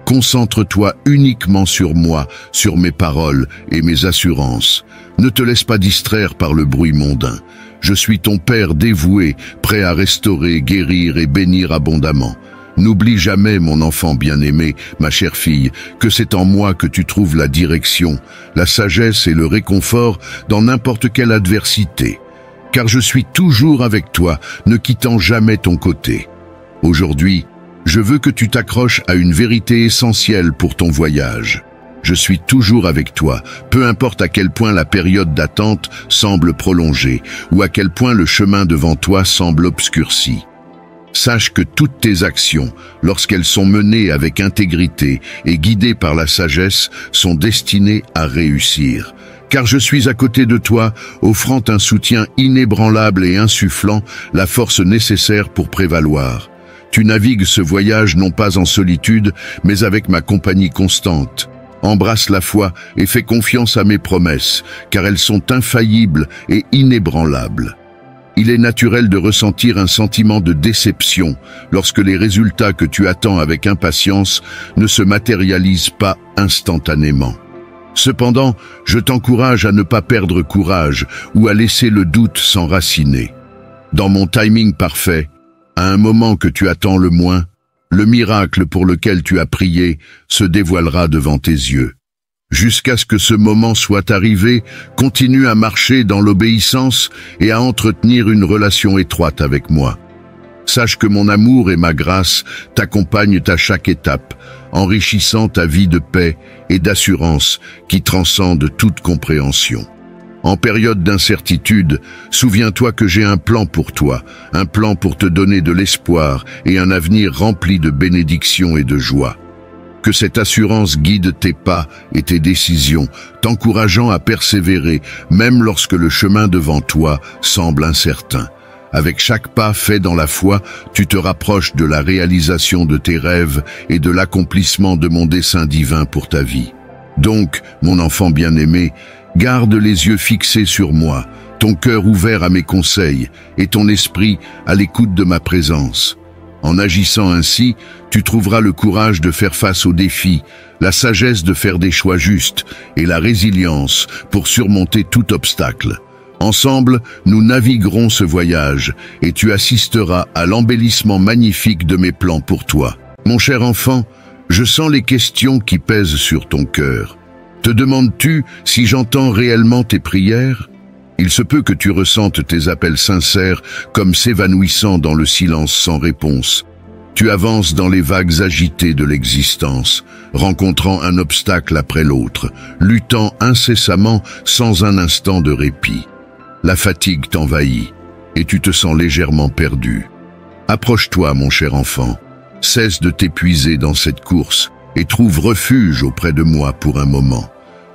Concentre-toi uniquement sur moi, sur mes paroles et mes assurances. Ne te laisse pas distraire par le bruit mondain. Je suis ton Père dévoué, prêt à restaurer, guérir et bénir abondamment. N'oublie jamais, mon enfant bien-aimé, ma chère fille, que c'est en moi que tu trouves la direction, la sagesse et le réconfort dans n'importe quelle adversité. Car je suis toujours avec toi, ne quittant jamais ton côté. Aujourd'hui, je veux que tu t'accroches à une vérité essentielle pour ton voyage. Je suis toujours avec toi, peu importe à quel point la période d'attente semble prolongée ou à quel point le chemin devant toi semble obscurci. Sache que toutes tes actions, lorsqu'elles sont menées avec intégrité et guidées par la sagesse, sont destinées à réussir. Car je suis à côté de toi, offrant un soutien inébranlable et insufflant la force nécessaire pour prévaloir. Tu navigues ce voyage non pas en solitude, mais avec ma compagnie constante. Embrasse la foi et fais confiance à mes promesses, car elles sont infaillibles et inébranlables. Il est naturel de ressentir un sentiment de déception lorsque les résultats que tu attends avec impatience ne se matérialisent pas instantanément. Cependant, je t'encourage à ne pas perdre courage ou à laisser le doute s'enraciner. Dans mon timing parfait, à un moment que tu attends le moins, le miracle pour lequel tu as prié se dévoilera devant tes yeux. Jusqu'à ce que ce moment soit arrivé, continue à marcher dans l'obéissance et à entretenir une relation étroite avec moi. Sache que mon amour et ma grâce t'accompagnent à chaque étape, enrichissant ta vie de paix et d'assurance qui transcende toute compréhension. En période d'incertitude, souviens-toi que j'ai un plan pour toi, un plan pour te donner de l'espoir et un avenir rempli de bénédictions et de joie. Que cette assurance guide tes pas et tes décisions, t'encourageant à persévérer, même lorsque le chemin devant toi semble incertain. Avec chaque pas fait dans la foi, tu te rapproches de la réalisation de tes rêves et de l'accomplissement de mon dessein divin pour ta vie. Donc, mon enfant bien-aimé, garde les yeux fixés sur moi, ton cœur ouvert à mes conseils et ton esprit à l'écoute de ma présence. En agissant ainsi, tu trouveras le courage de faire face aux défis, la sagesse de faire des choix justes et la résilience pour surmonter tout obstacle. Ensemble, nous naviguerons ce voyage et tu assisteras à l'embellissement magnifique de mes plans pour toi. Mon cher enfant, je sens les questions qui pèsent sur ton cœur. Te demandes-tu si j'entends réellement tes prières ? Il se peut que tu ressentes tes appels sincères comme s'évanouissant dans le silence sans réponse. Tu avances dans les vagues agitées de l'existence, rencontrant un obstacle après l'autre, luttant incessamment sans un instant de répit. La fatigue t'envahit et tu te sens légèrement perdu. Approche-toi, mon cher enfant. Cesse de t'épuiser dans cette course et trouve refuge auprès de moi pour un moment.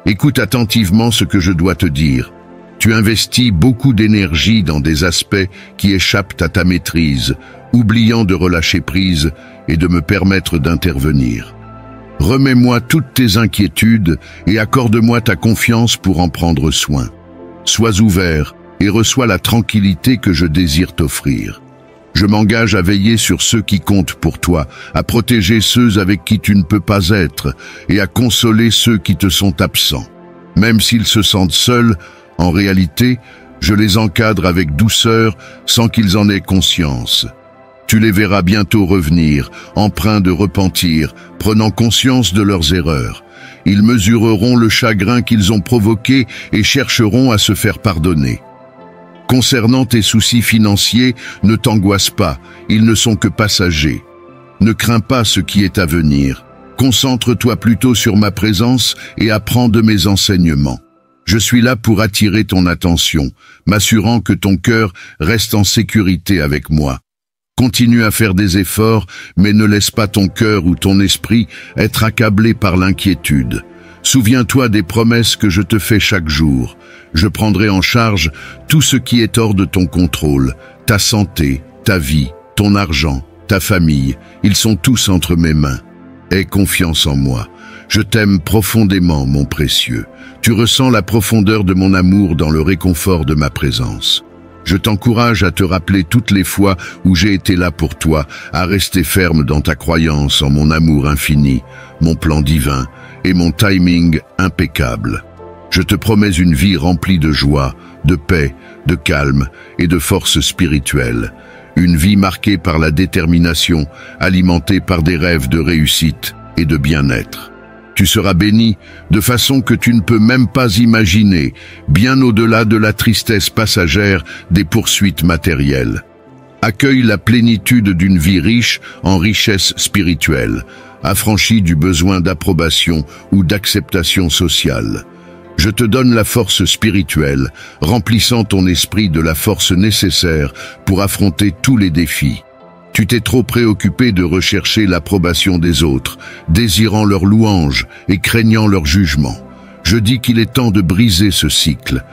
Écoute attentivement ce que je dois te dire. Tu investis beaucoup d'énergie dans des aspects qui échappent à ta maîtrise, oubliant de relâcher prise et de me permettre d'intervenir. Remets-moi toutes tes inquiétudes et accorde-moi ta confiance pour en prendre soin. Sois ouvert et reçois la tranquillité que je désire t'offrir. Je m'engage à veiller sur ceux qui comptent pour toi, à protéger ceux avec qui tu ne peux pas être et à consoler ceux qui te sont absents. Même s'ils se sentent seuls, en réalité, je les encadre avec douceur sans qu'ils en aient conscience. Tu les verras bientôt revenir, empreints de repentir, prenant conscience de leurs erreurs. Ils mesureront le chagrin qu'ils ont provoqué et chercheront à se faire pardonner. Concernant tes soucis financiers, ne t'angoisse pas, ils ne sont que passagers. Ne crains pas ce qui est à venir. Concentre-toi plutôt sur ma présence et apprends de mes enseignements. Je suis là pour attirer ton attention, m'assurant que ton cœur reste en sécurité avec moi. Continue à faire des efforts, mais ne laisse pas ton cœur ou ton esprit être accablé par l'inquiétude. Souviens-toi des promesses que je te fais chaque jour. Je prendrai en charge tout ce qui est hors de ton contrôle, ta santé, ta vie, ton argent, ta famille. Ils sont tous entre mes mains. Aie confiance en moi. Je t'aime profondément, mon précieux. Tu ressens la profondeur de mon amour dans le réconfort de ma présence. Je t'encourage à te rappeler toutes les fois où j'ai été là pour toi, à rester ferme dans ta croyance en mon amour infini, mon plan divin et mon timing impeccable. Je te promets une vie remplie de joie, de paix, de calme et de force spirituelle. Une vie marquée par la détermination, alimentée par des rêves de réussite et de bien-être. Tu seras béni de façon que tu ne peux même pas imaginer, bien au-delà de la tristesse passagère des poursuites matérielles. Accueille la plénitude d'une vie riche en richesse spirituelle, affranchie du besoin d'approbation ou d'acceptation sociale. Je te donne la force spirituelle, remplissant ton esprit de la force nécessaire pour affronter tous les défis. Tu t'es trop préoccupé de rechercher l'approbation des autres, désirant leur louange et craignant leur jugement. Je dis qu'il est temps de briser ce cycle.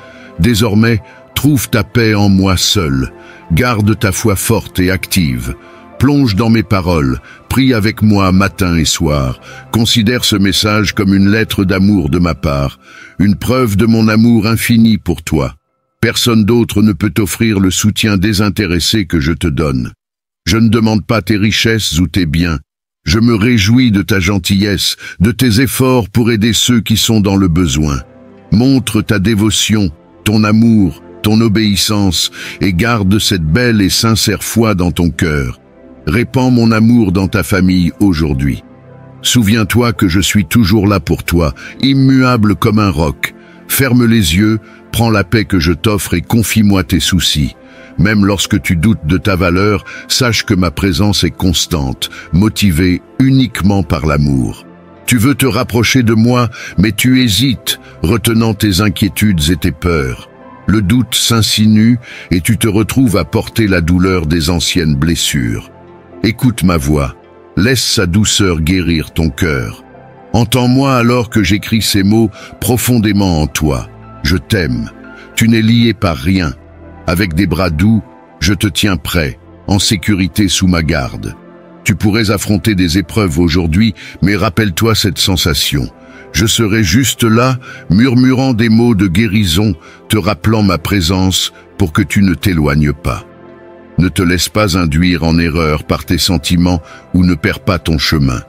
Désormais, trouve ta paix en moi seul. Garde ta foi forte et active. Plonge dans mes paroles, prie avec moi matin et soir. Considère ce message comme une lettre d'amour de ma part, une preuve de mon amour infini pour toi. Personne d'autre ne peut t'offrir le soutien désintéressé que je te donne. Je ne demande pas tes richesses ou tes biens. Je me réjouis de ta gentillesse, de tes efforts pour aider ceux qui sont dans le besoin. Montre ta dévotion, ton amour, ton obéissance, et garde cette belle et sincère foi dans ton cœur. Répands mon amour dans ta famille aujourd'hui. Souviens-toi que je suis toujours là pour toi, immuable comme un roc. Ferme les yeux, prends la paix que je t'offre et confie-moi tes soucis. Même lorsque tu doutes de ta valeur, sache que ma présence est constante, motivée uniquement par l'amour. Tu veux te rapprocher de moi, mais tu hésites, retenant tes inquiétudes et tes peurs. Le doute s'insinue et tu te retrouves à porter la douleur des anciennes blessures. Écoute ma voix, laisse sa douceur guérir ton cœur. Entends-moi alors que j'écris ces mots profondément en toi. Je t'aime, tu n'es lié par rien. Avec des bras doux, je te tiens prêt, en sécurité sous ma garde. Tu pourrais affronter des épreuves aujourd'hui, mais rappelle-toi cette sensation. Je serai juste là, murmurant des mots de guérison, te rappelant ma présence pour que tu ne t'éloignes pas. Ne te laisse pas induire en erreur par tes sentiments ou ne perds pas ton chemin.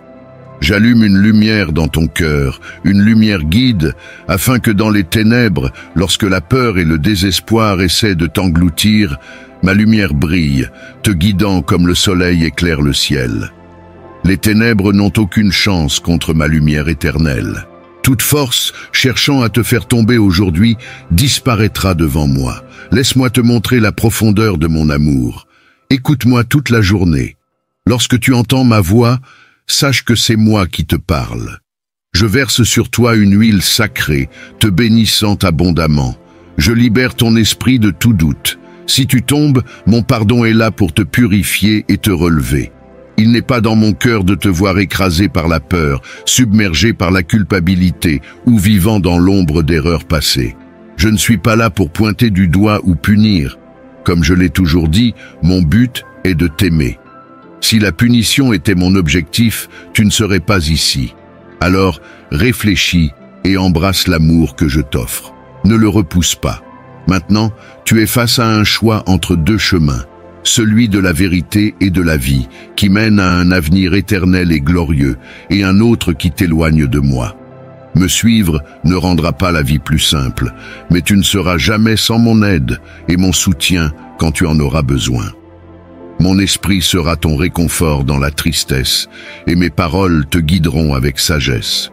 J'allume une lumière dans ton cœur, une lumière guide, afin que dans les ténèbres, lorsque la peur et le désespoir essaient de t'engloutir, ma lumière brille, te guidant comme le soleil éclaire le ciel. Les ténèbres n'ont aucune chance contre ma lumière éternelle. Toute force, cherchant à te faire tomber aujourd'hui, disparaîtra devant moi. Laisse-moi te montrer la profondeur de mon amour. Écoute-moi toute la journée. Lorsque tu entends ma voix, sache que c'est moi qui te parle. Je verse sur toi une huile sacrée, te bénissant abondamment. Je libère ton esprit de tout doute. Si tu tombes, mon pardon est là pour te purifier et te relever. Il n'est pas dans mon cœur de te voir écrasé par la peur, submergé par la culpabilité ou vivant dans l'ombre d'erreurs passées. Je ne suis pas là pour pointer du doigt ou punir. Comme je l'ai toujours dit, mon but est de t'aimer. Si la punition était mon objectif, tu ne serais pas ici. Alors, réfléchis et embrasse l'amour que je t'offre. Ne le repousse pas. Maintenant, tu es face à un choix entre deux chemins, celui de la vérité et de la vie, qui mène à un avenir éternel et glorieux, et un autre qui t'éloigne de moi. Me suivre ne rendra pas la vie plus simple, mais tu ne seras jamais sans mon aide et mon soutien quand tu en auras besoin. Mon esprit sera ton réconfort dans la tristesse, et mes paroles te guideront avec sagesse.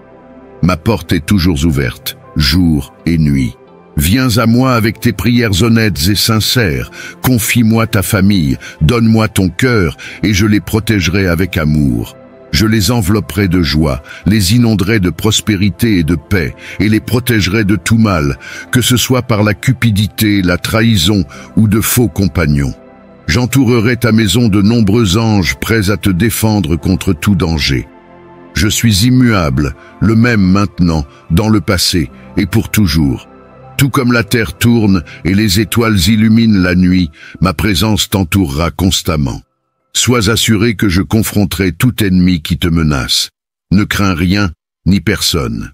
Ma porte est toujours ouverte, jour et nuit. Viens à moi avec tes prières honnêtes et sincères, confie-moi ta famille, donne-moi ton cœur, et je les protégerai avec amour. Je les envelopperai de joie, les inonderai de prospérité et de paix, et les protégerai de tout mal, que ce soit par la cupidité, la trahison ou de faux compagnons. J'entourerai ta maison de nombreux anges prêts à te défendre contre tout danger. Je suis immuable, le même maintenant, dans le passé et pour toujours. Tout comme la terre tourne et les étoiles illuminent la nuit, ma présence t'entourera constamment. Sois assuré que je confronterai tout ennemi qui te menace. Ne crains rien, ni personne.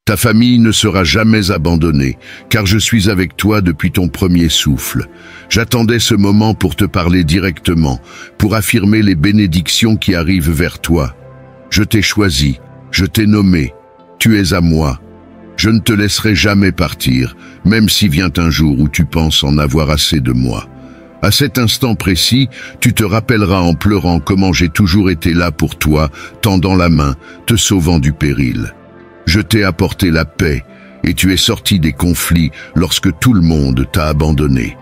Ta famille ne sera jamais abandonnée, car je suis avec toi depuis ton premier souffle. J'attendais ce moment pour te parler directement, pour affirmer les bénédictions qui arrivent vers toi. Je t'ai choisi, je t'ai nommé, tu es à moi. Je ne te laisserai jamais partir, même si vient un jour où tu penses en avoir assez de moi. À cet instant précis, tu te rappelleras en pleurant comment j'ai toujours été là pour toi, tendant la main, te sauvant du péril. Je t'ai apporté la paix, et tu es sorti des conflits lorsque tout le monde t'a abandonné.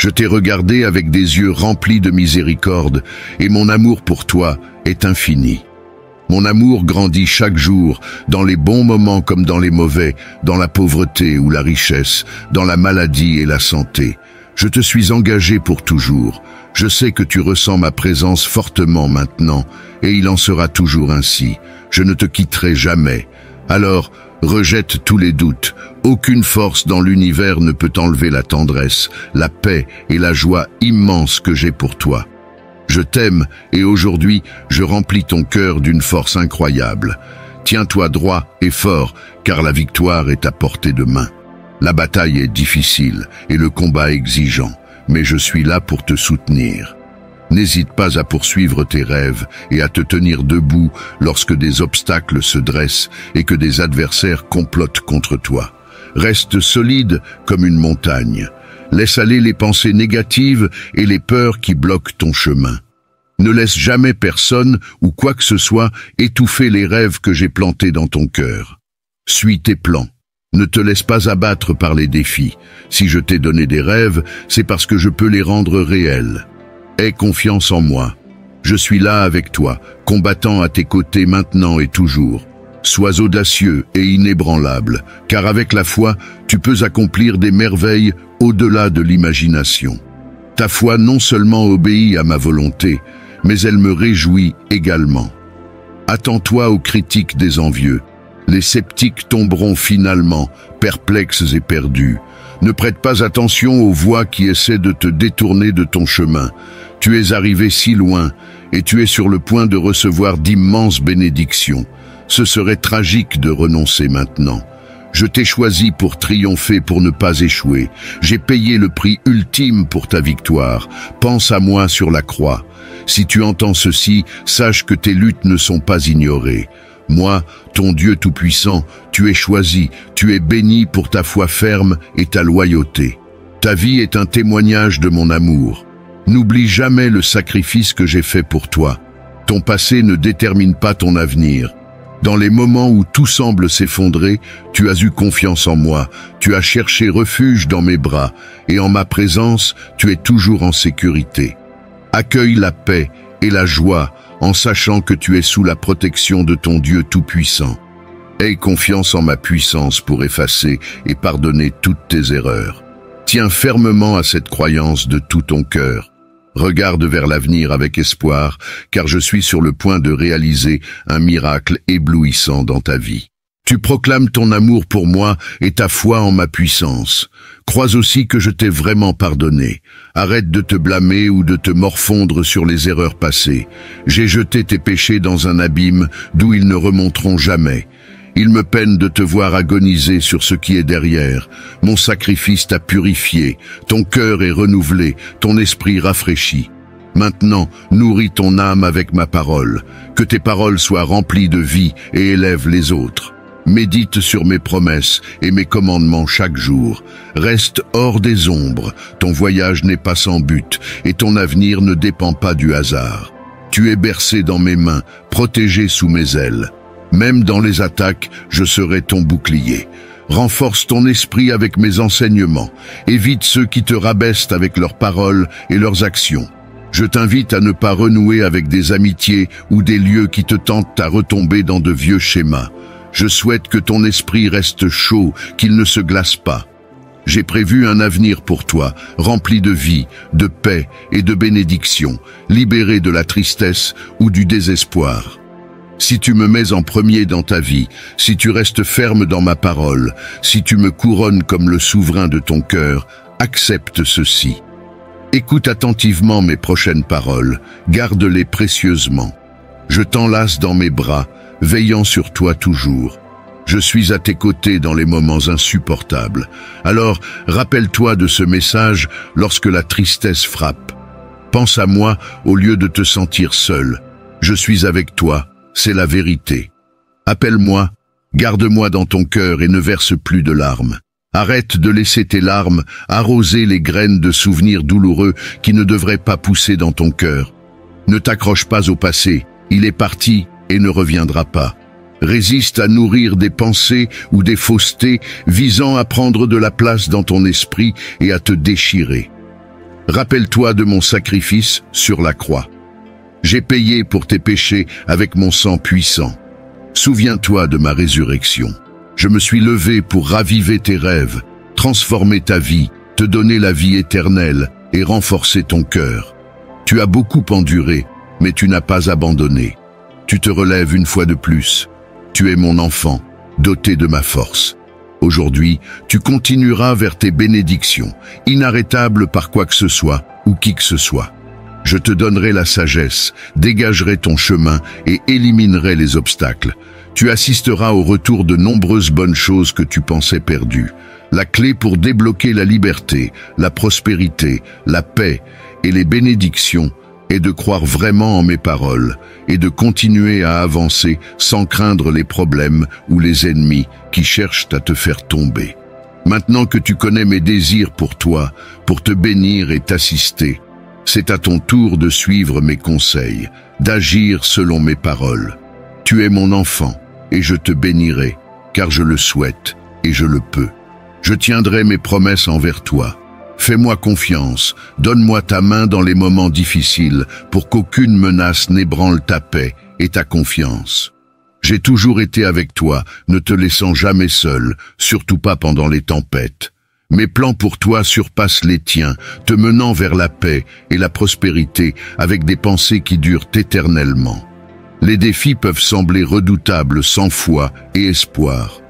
Je t'ai regardé avec des yeux remplis de miséricorde, et mon amour pour toi est infini. Mon amour grandit chaque jour, dans les bons moments comme dans les mauvais, dans la pauvreté ou la richesse, dans la maladie et la santé. Je te suis engagé pour toujours. Je sais que tu ressens ma présence fortement maintenant, et il en sera toujours ainsi. Je ne te quitterai jamais. Alors, rejette tous les doutes. Aucune force dans l'univers ne peut enlever la tendresse, la paix et la joie immense que j'ai pour toi. Je t'aime et aujourd'hui, je remplis ton cœur d'une force incroyable. Tiens-toi droit et fort, car la victoire est à portée de main. La bataille est difficile et le combat exigeant, mais je suis là pour te soutenir. N'hésite pas à poursuivre tes rêves et à te tenir debout lorsque des obstacles se dressent et que des adversaires complotent contre toi. Reste solide comme une montagne. Laisse aller les pensées négatives et les peurs qui bloquent ton chemin. Ne laisse jamais personne ou quoi que ce soit étouffer les rêves que j'ai plantés dans ton cœur. Suis tes plans. Ne te laisse pas abattre par les défis. Si je t'ai donné des rêves, c'est parce que je peux les rendre réels. Aie confiance en moi. Je suis là avec toi, combattant à tes côtés maintenant et toujours. Sois audacieux et inébranlable, car avec la foi, tu peux accomplir des merveilles au-delà de l'imagination. Ta foi non seulement obéit à ma volonté, mais elle me réjouit également. Attends-toi aux critiques des envieux. Les sceptiques tomberont finalement, perplexes et perdus. Ne prête pas attention aux voix qui essaient de te détourner de ton chemin. Tu es arrivé si loin, et tu es sur le point de recevoir d'immenses bénédictions. Ce serait tragique de renoncer maintenant. Je t'ai choisi pour triompher, pour ne pas échouer. J'ai payé le prix ultime pour ta victoire. Pense à moi sur la croix. Si tu entends ceci, sache que tes luttes ne sont pas ignorées. Moi, ton Dieu Tout-Puissant, tu es choisi, tu es béni pour ta foi ferme et ta loyauté. Ta vie est un témoignage de mon amour. N'oublie jamais le sacrifice que j'ai fait pour toi. Ton passé ne détermine pas ton avenir. Dans les moments où tout semble s'effondrer, tu as eu confiance en moi, tu as cherché refuge dans mes bras, et en ma présence, tu es toujours en sécurité. Accueille la paix et la joie en sachant que tu es sous la protection de ton Dieu Tout-Puissant. Aie confiance en ma puissance pour effacer et pardonner toutes tes erreurs. Tiens fermement à cette croyance de tout ton cœur. Regarde vers l'avenir avec espoir, car je suis sur le point de réaliser un miracle éblouissant dans ta vie. Tu proclames ton amour pour moi et ta foi en ma puissance. Crois aussi que je t'ai vraiment pardonné. Arrête de te blâmer ou de te morfondre sur les erreurs passées. J'ai jeté tes péchés dans un abîme d'où ils ne remonteront jamais. Il me peine de te voir agoniser sur ce qui est derrière. Mon sacrifice t'a purifié, ton cœur est renouvelé, ton esprit rafraîchi. Maintenant, nourris ton âme avec ma parole. Que tes paroles soient remplies de vie et élèvent les autres. Médite sur mes promesses et mes commandements chaque jour. Reste hors des ombres, ton voyage n'est pas sans but et ton avenir ne dépend pas du hasard. Tu es bercé dans mes mains, protégé sous mes ailes. Même dans les attaques, je serai ton bouclier. Renforce ton esprit avec mes enseignements. Évite ceux qui te rabaissent avec leurs paroles et leurs actions. Je t'invite à ne pas renouer avec des amitiés ou des lieux qui te tentent à retomber dans de vieux schémas. Je souhaite que ton esprit reste chaud, qu'il ne se glace pas. J'ai prévu un avenir pour toi, rempli de vie, de paix et de bénédictions, libéré de la tristesse ou du désespoir. Si tu me mets en premier dans ta vie, si tu restes ferme dans ma parole, si tu me couronnes comme le souverain de ton cœur, accepte ceci. Écoute attentivement mes prochaines paroles, garde-les précieusement. Je t'enlace dans mes bras, veillant sur toi toujours. Je suis à tes côtés dans les moments insupportables. Alors, rappelle-toi de ce message lorsque la tristesse frappe. Pense à moi au lieu de te sentir seul. Je suis avec toi. C'est la vérité. Appelle-moi, garde-moi dans ton cœur et ne verse plus de larmes. Arrête de laisser tes larmes arroser les graines de souvenirs douloureux qui ne devraient pas pousser dans ton cœur. Ne t'accroche pas au passé, il est parti et ne reviendra pas. Résiste à nourrir des pensées ou des faussetés visant à prendre de la place dans ton esprit et à te déchirer. Rappelle-toi de mon sacrifice sur la croix. J'ai payé pour tes péchés avec mon sang puissant. Souviens-toi de ma résurrection. Je me suis levé pour raviver tes rêves, transformer ta vie, te donner la vie éternelle et renforcer ton cœur. Tu as beaucoup enduré, mais tu n'as pas abandonné. Tu te relèves une fois de plus. Tu es mon enfant, doté de ma force. Aujourd'hui, tu continueras vers tes bénédictions, inarrêtables par quoi que ce soit ou qui que ce soit. Je te donnerai la sagesse, dégagerai ton chemin et éliminerai les obstacles. Tu assisteras au retour de nombreuses bonnes choses que tu pensais perdues. La clé pour débloquer la liberté, la prospérité, la paix et les bénédictions est de croire vraiment en mes paroles et de continuer à avancer sans craindre les problèmes ou les ennemis qui cherchent à te faire tomber. Maintenant que tu connais mes désirs pour toi, pour te bénir et t'assister, c'est à ton tour de suivre mes conseils, d'agir selon mes paroles. Tu es mon enfant et je te bénirai, car je le souhaite et je le peux. Je tiendrai mes promesses envers toi. Fais-moi confiance, donne-moi ta main dans les moments difficiles pour qu'aucune menace n'ébranle ta paix et ta confiance. J'ai toujours été avec toi, ne te laissant jamais seul, surtout pas pendant les tempêtes. Mes plans pour toi surpassent les tiens, te menant vers la paix et la prospérité avec des pensées qui durent éternellement. Les défis peuvent sembler redoutables sans foi et espoir.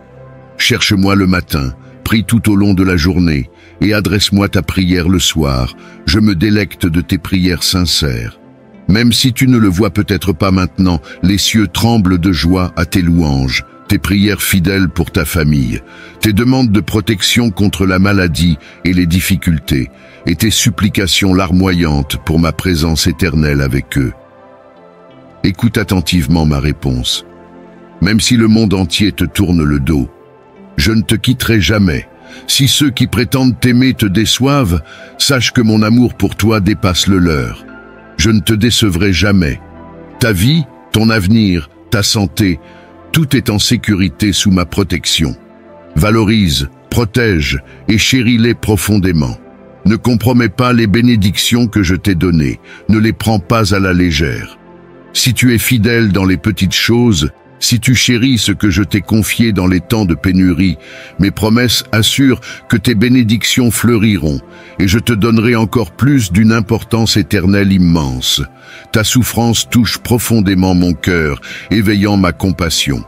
Cherche-moi le matin, prie tout au long de la journée et adresse-moi ta prière le soir. Je me délecte de tes prières sincères. Même si tu ne le vois peut-être pas maintenant, les cieux tremblent de joie à tes louanges, tes prières fidèles pour ta famille, tes demandes de protection contre la maladie et les difficultés, et tes supplications larmoyantes pour ma présence éternelle avec eux. Écoute attentivement ma réponse. Même si le monde entier te tourne le dos, je ne te quitterai jamais. Si ceux qui prétendent t'aimer te déçoivent, sache que mon amour pour toi dépasse le leur. Je ne te décevrai jamais. Ta vie, ton avenir, ta santé, tout est en sécurité sous ma protection. Valorise, protège et chéris-les profondément. Ne compromets pas les bénédictions que je t'ai données, ne les prends pas à la légère. Si tu es fidèle dans les petites choses, si tu chéris ce que je t'ai confié dans les temps de pénurie, mes promesses assurent que tes bénédictions fleuriront, et je te donnerai encore plus d'une importance éternelle immense. Ta souffrance touche profondément mon cœur, éveillant ma compassion.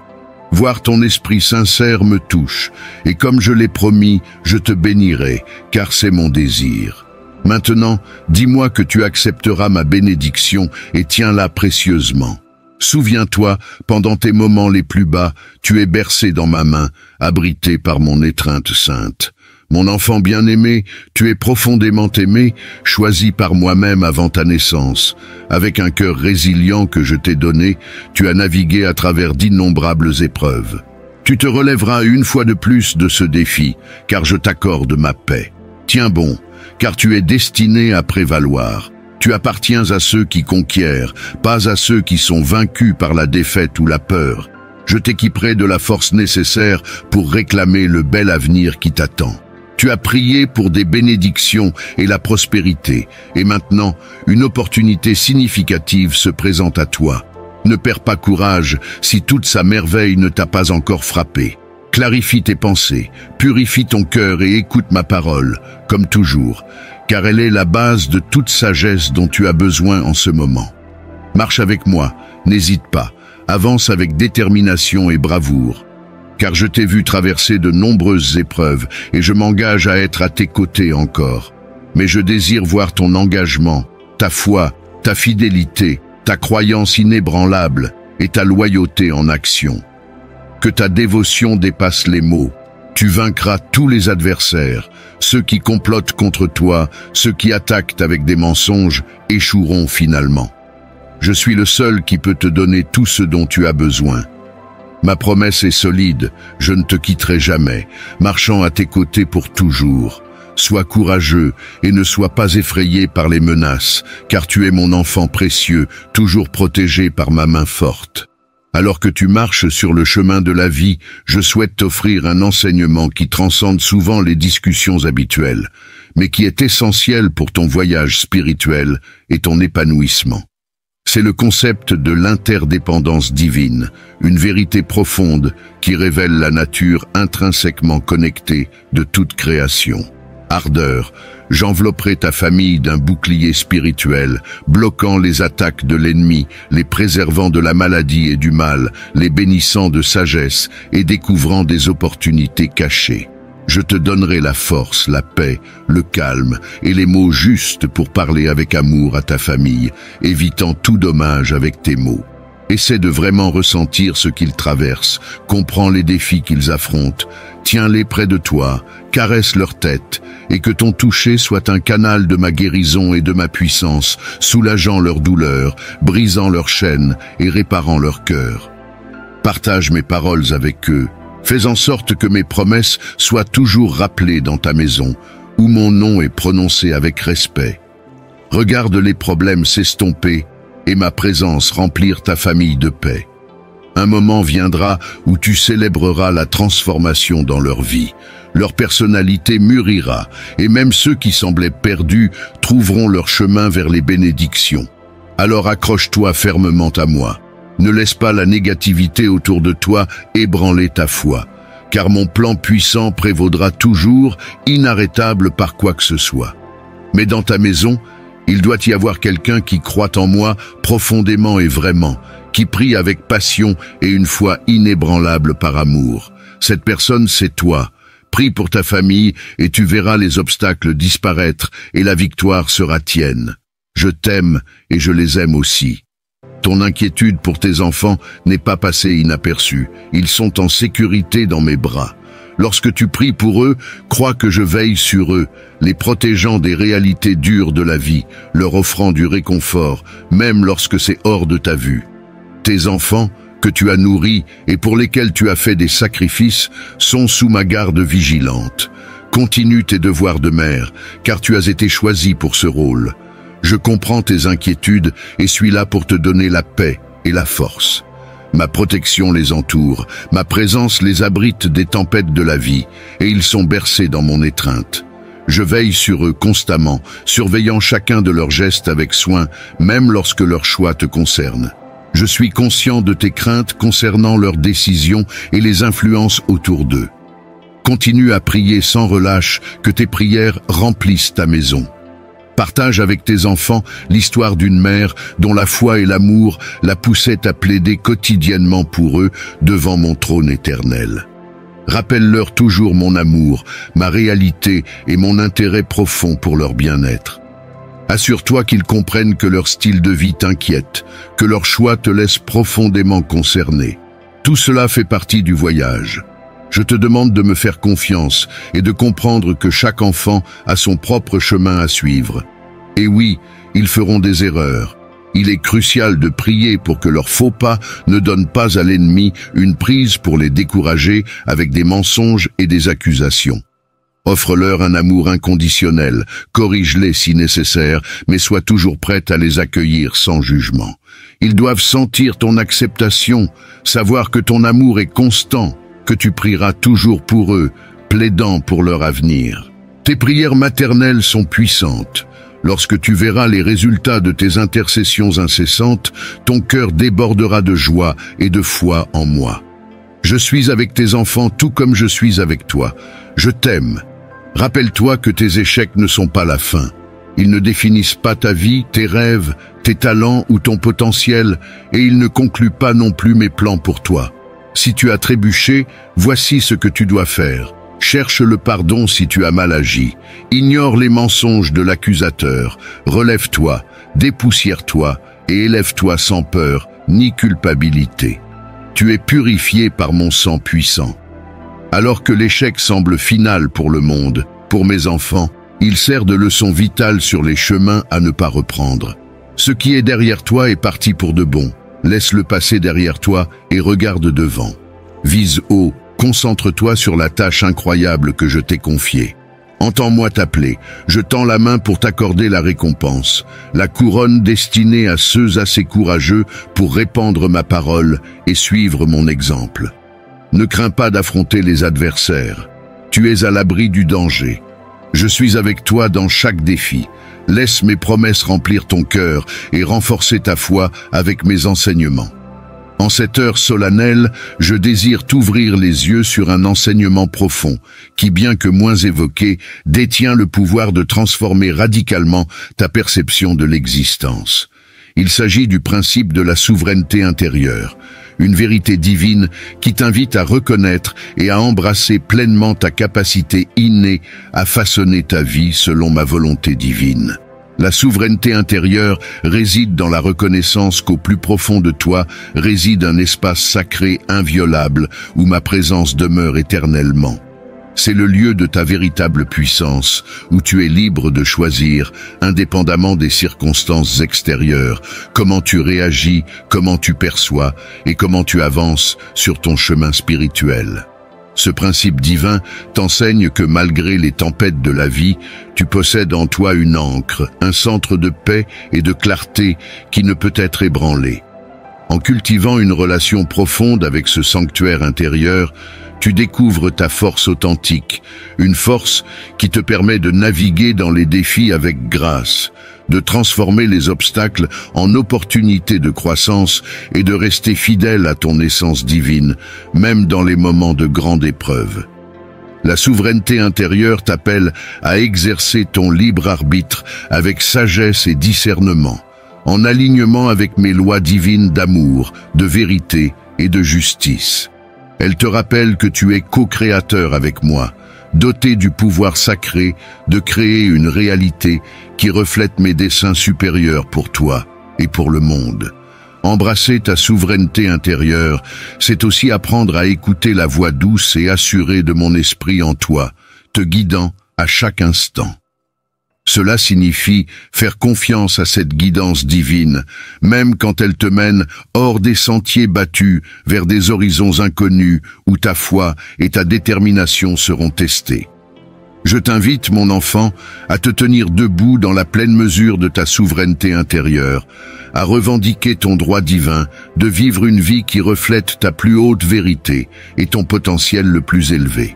Voir ton esprit sincère me touche, et comme je l'ai promis, je te bénirai, car c'est mon désir. Maintenant, dis-moi que tu accepteras ma bénédiction et tiens-la précieusement. Souviens-toi, pendant tes moments les plus bas, tu es bercé dans ma main, abrité par mon étreinte sainte. Mon enfant bien-aimé, tu es profondément aimé, choisi par moi-même avant ta naissance. Avec un cœur résilient que je t'ai donné, tu as navigué à travers d'innombrables épreuves. Tu te relèveras une fois de plus de ce défi, car je t'accorde ma paix. Tiens bon, car tu es destiné à prévaloir. Tu appartiens à ceux qui conquièrent, pas à ceux qui sont vaincus par la défaite ou la peur. Je t'équiperai de la force nécessaire pour réclamer le bel avenir qui t'attend. Tu as prié pour des bénédictions et la prospérité, et maintenant, une opportunité significative se présente à toi. Ne perds pas courage si toute sa merveille ne t'a pas encore frappé. Clarifie tes pensées, purifie ton cœur et écoute ma parole, comme toujours, car elle est la base de toute sagesse dont tu as besoin en ce moment. Marche avec moi, n'hésite pas, avance avec détermination et bravoure, car je t'ai vu traverser de nombreuses épreuves et je m'engage à être à tes côtés encore. Mais je désire voir ton engagement, ta foi, ta fidélité, ta croyance inébranlable et ta loyauté en action. Que ta dévotion dépasse les mots. Tu vaincras tous les adversaires. Ceux qui complotent contre toi, ceux qui attaquent avec des mensonges, échoueront finalement. Je suis le seul qui peut te donner tout ce dont tu as besoin. Ma promesse est solide, je ne te quitterai jamais, marchant à tes côtés pour toujours. Sois courageux et ne sois pas effrayé par les menaces, car tu es mon enfant précieux, toujours protégé par ma main forte. Alors que tu marches sur le chemin de la vie, je souhaite t'offrir un enseignement qui transcende souvent les discussions habituelles. mais qui est essentiel pour ton voyage spirituel et ton épanouissement. C'est le concept de l'interdépendance divine, une vérité profonde qui révèle la nature intrinsèquement connectée de toute création. Ardeur, j'envelopperai ta famille d'un bouclier spirituel, bloquant les attaques de l'ennemi, les préservant de la maladie et du mal, les bénissant de sagesse et découvrant des opportunités cachées. Je te donnerai la force, la paix, le calme et les mots justes pour parler avec amour à ta famille, évitant tout dommage avec tes mots. Essaie de vraiment ressentir ce qu'ils traversent, comprends les défis qu'ils affrontent, tiens-les près de toi, caresse leur tête, et que ton toucher soit un canal de ma guérison et de ma puissance, soulageant leur douleur, brisant leurs chaînes et réparant leur cœur. Partage mes paroles avec eux. Fais en sorte que mes promesses soient toujours rappelées dans ta maison, où mon nom est prononcé avec respect. Regarde les problèmes s'estomper et ma présence remplir ta famille de paix. Un moment viendra où tu célébreras la transformation dans leur vie. Leur personnalité mûrira et même ceux qui semblaient perdus trouveront leur chemin vers les bénédictions. Alors accroche-toi fermement à moi. Ne laisse pas la négativité autour de toi ébranler ta foi, car mon plan puissant prévaudra toujours, inarrêtable par quoi que ce soit. Mais dans ta maison, il doit y avoir quelqu'un qui croit en moi profondément et vraiment, qui prie avec passion et une foi inébranlable par amour. Cette personne, c'est toi. Prie pour ta famille et tu verras les obstacles disparaître et la victoire sera tienne. Je t'aime et je les aime aussi. Ton inquiétude pour tes enfants n'est pas passée inaperçue. Ils sont en sécurité dans mes bras. Lorsque tu pries pour eux, crois que je veille sur eux, les protégeant des réalités dures de la vie, leur offrant du réconfort, même lorsque c'est hors de ta vue. Tes enfants, que tu as nourris et pour lesquels tu as fait des sacrifices, sont sous ma garde vigilante. Continue tes devoirs de mère, car tu as été choisi pour ce rôle. Je comprends tes inquiétudes et suis là pour te donner la paix et la force. Ma protection les entoure, ma présence les abrite des tempêtes de la vie, et ils sont bercés dans mon étreinte. Je veille sur eux constamment, surveillant chacun de leurs gestes avec soin, même lorsque leur choix te concerne. Je suis conscient de tes craintes concernant leurs décisions et les influences autour d'eux. Continue à prier sans relâche, que tes prières remplissent ta maison. Partage avec tes enfants l'histoire d'une mère dont la foi et l'amour la poussaient à plaider quotidiennement pour eux devant mon trône éternel. Rappelle-leur toujours mon amour, ma réalité et mon intérêt profond pour leur bien-être. Assure-toi qu'ils comprennent que leur style de vie t'inquiète, que leur choix te laisse profondément concerné. Tout cela fait partie du voyage. Je te demande de me faire confiance et de comprendre que chaque enfant a son propre chemin à suivre. Et oui, ils feront des erreurs. Il est crucial de prier pour que leurs faux pas ne donnent pas à l'ennemi une prise pour les décourager avec des mensonges et des accusations. Offre-leur un amour inconditionnel, corrige-les si nécessaire, mais sois toujours prête à les accueillir sans jugement. Ils doivent sentir ton acceptation, savoir que ton amour est constant, que tu prieras toujours pour eux, plaidant pour leur avenir. Tes prières maternelles sont puissantes. Lorsque tu verras les résultats de tes intercessions incessantes, ton cœur débordera de joie et de foi en moi. Je suis avec tes enfants tout comme je suis avec toi. Je t'aime. Rappelle-toi que tes échecs ne sont pas la fin. Ils ne définissent pas ta vie, tes rêves, tes talents ou ton potentiel, et ils ne concluent pas non plus mes plans pour toi. Si tu as trébuché, voici ce que tu dois faire. Cherche le pardon si tu as mal agi. Ignore les mensonges de l'accusateur. Relève-toi, dépoussière-toi et élève-toi sans peur ni culpabilité. Tu es purifié par mon sang puissant. Alors que l'échec semble final pour le monde, pour mes enfants, il sert de leçon vitale sur les chemins à ne pas reprendre. Ce qui est derrière toi est parti pour de bon. Laisse-le passer derrière toi et regarde devant. Vise haut, concentre-toi sur la tâche incroyable que je t'ai confiée. Entends-moi t'appeler, je tends la main pour t'accorder la récompense, la couronne destinée à ceux assez courageux pour répandre ma parole et suivre mon exemple. Ne crains pas d'affronter les adversaires. Tu es à l'abri du danger. Je suis avec toi dans chaque défi. Laisse mes promesses remplir ton cœur et renforcer ta foi avec mes enseignements. En cette heure solennelle, je désire t'ouvrir les yeux sur un enseignement profond qui, bien que moins évoqué, détient le pouvoir de transformer radicalement ta perception de l'existence. Il s'agit du principe de la souveraineté intérieure, une vérité divine qui t'invite à reconnaître et à embrasser pleinement ta capacité innée à façonner ta vie selon ma volonté divine. La souveraineté intérieure réside dans la reconnaissance qu'au plus profond de toi réside un espace sacré inviolable où ma présence demeure éternellement. C'est le lieu de ta véritable puissance, où tu es libre de choisir, indépendamment des circonstances extérieures, comment tu réagis, comment tu perçois et comment tu avances sur ton chemin spirituel. Ce principe divin t'enseigne que malgré les tempêtes de la vie, tu possèdes en toi une ancre, un centre de paix et de clarté qui ne peut être ébranlé. En cultivant une relation profonde avec ce sanctuaire intérieur, tu découvres ta force authentique, une force qui te permet de naviguer dans les défis avec grâce, de transformer les obstacles en opportunités de croissance et de rester fidèle à ton essence divine, même dans les moments de grande épreuve. La souveraineté intérieure t'appelle à exercer ton libre arbitre avec sagesse et discernement, en alignement avec mes lois divines d'amour, de vérité et de justice. Elle te rappelle que tu es co-créateur avec moi, doté du pouvoir sacré de créer une réalité qui reflète mes desseins supérieurs pour toi et pour le monde. Embrasser ta souveraineté intérieure, c'est aussi apprendre à écouter la voix douce et assurée de mon esprit en toi, te guidant à chaque instant. Cela signifie faire confiance à cette guidance divine, même quand elle te mène hors des sentiers battus vers des horizons inconnus où ta foi et ta détermination seront testées. Je t'invite, mon enfant, à te tenir debout dans la pleine mesure de ta souveraineté intérieure, à revendiquer ton droit divin de vivre une vie qui reflète ta plus haute vérité et ton potentiel le plus élevé.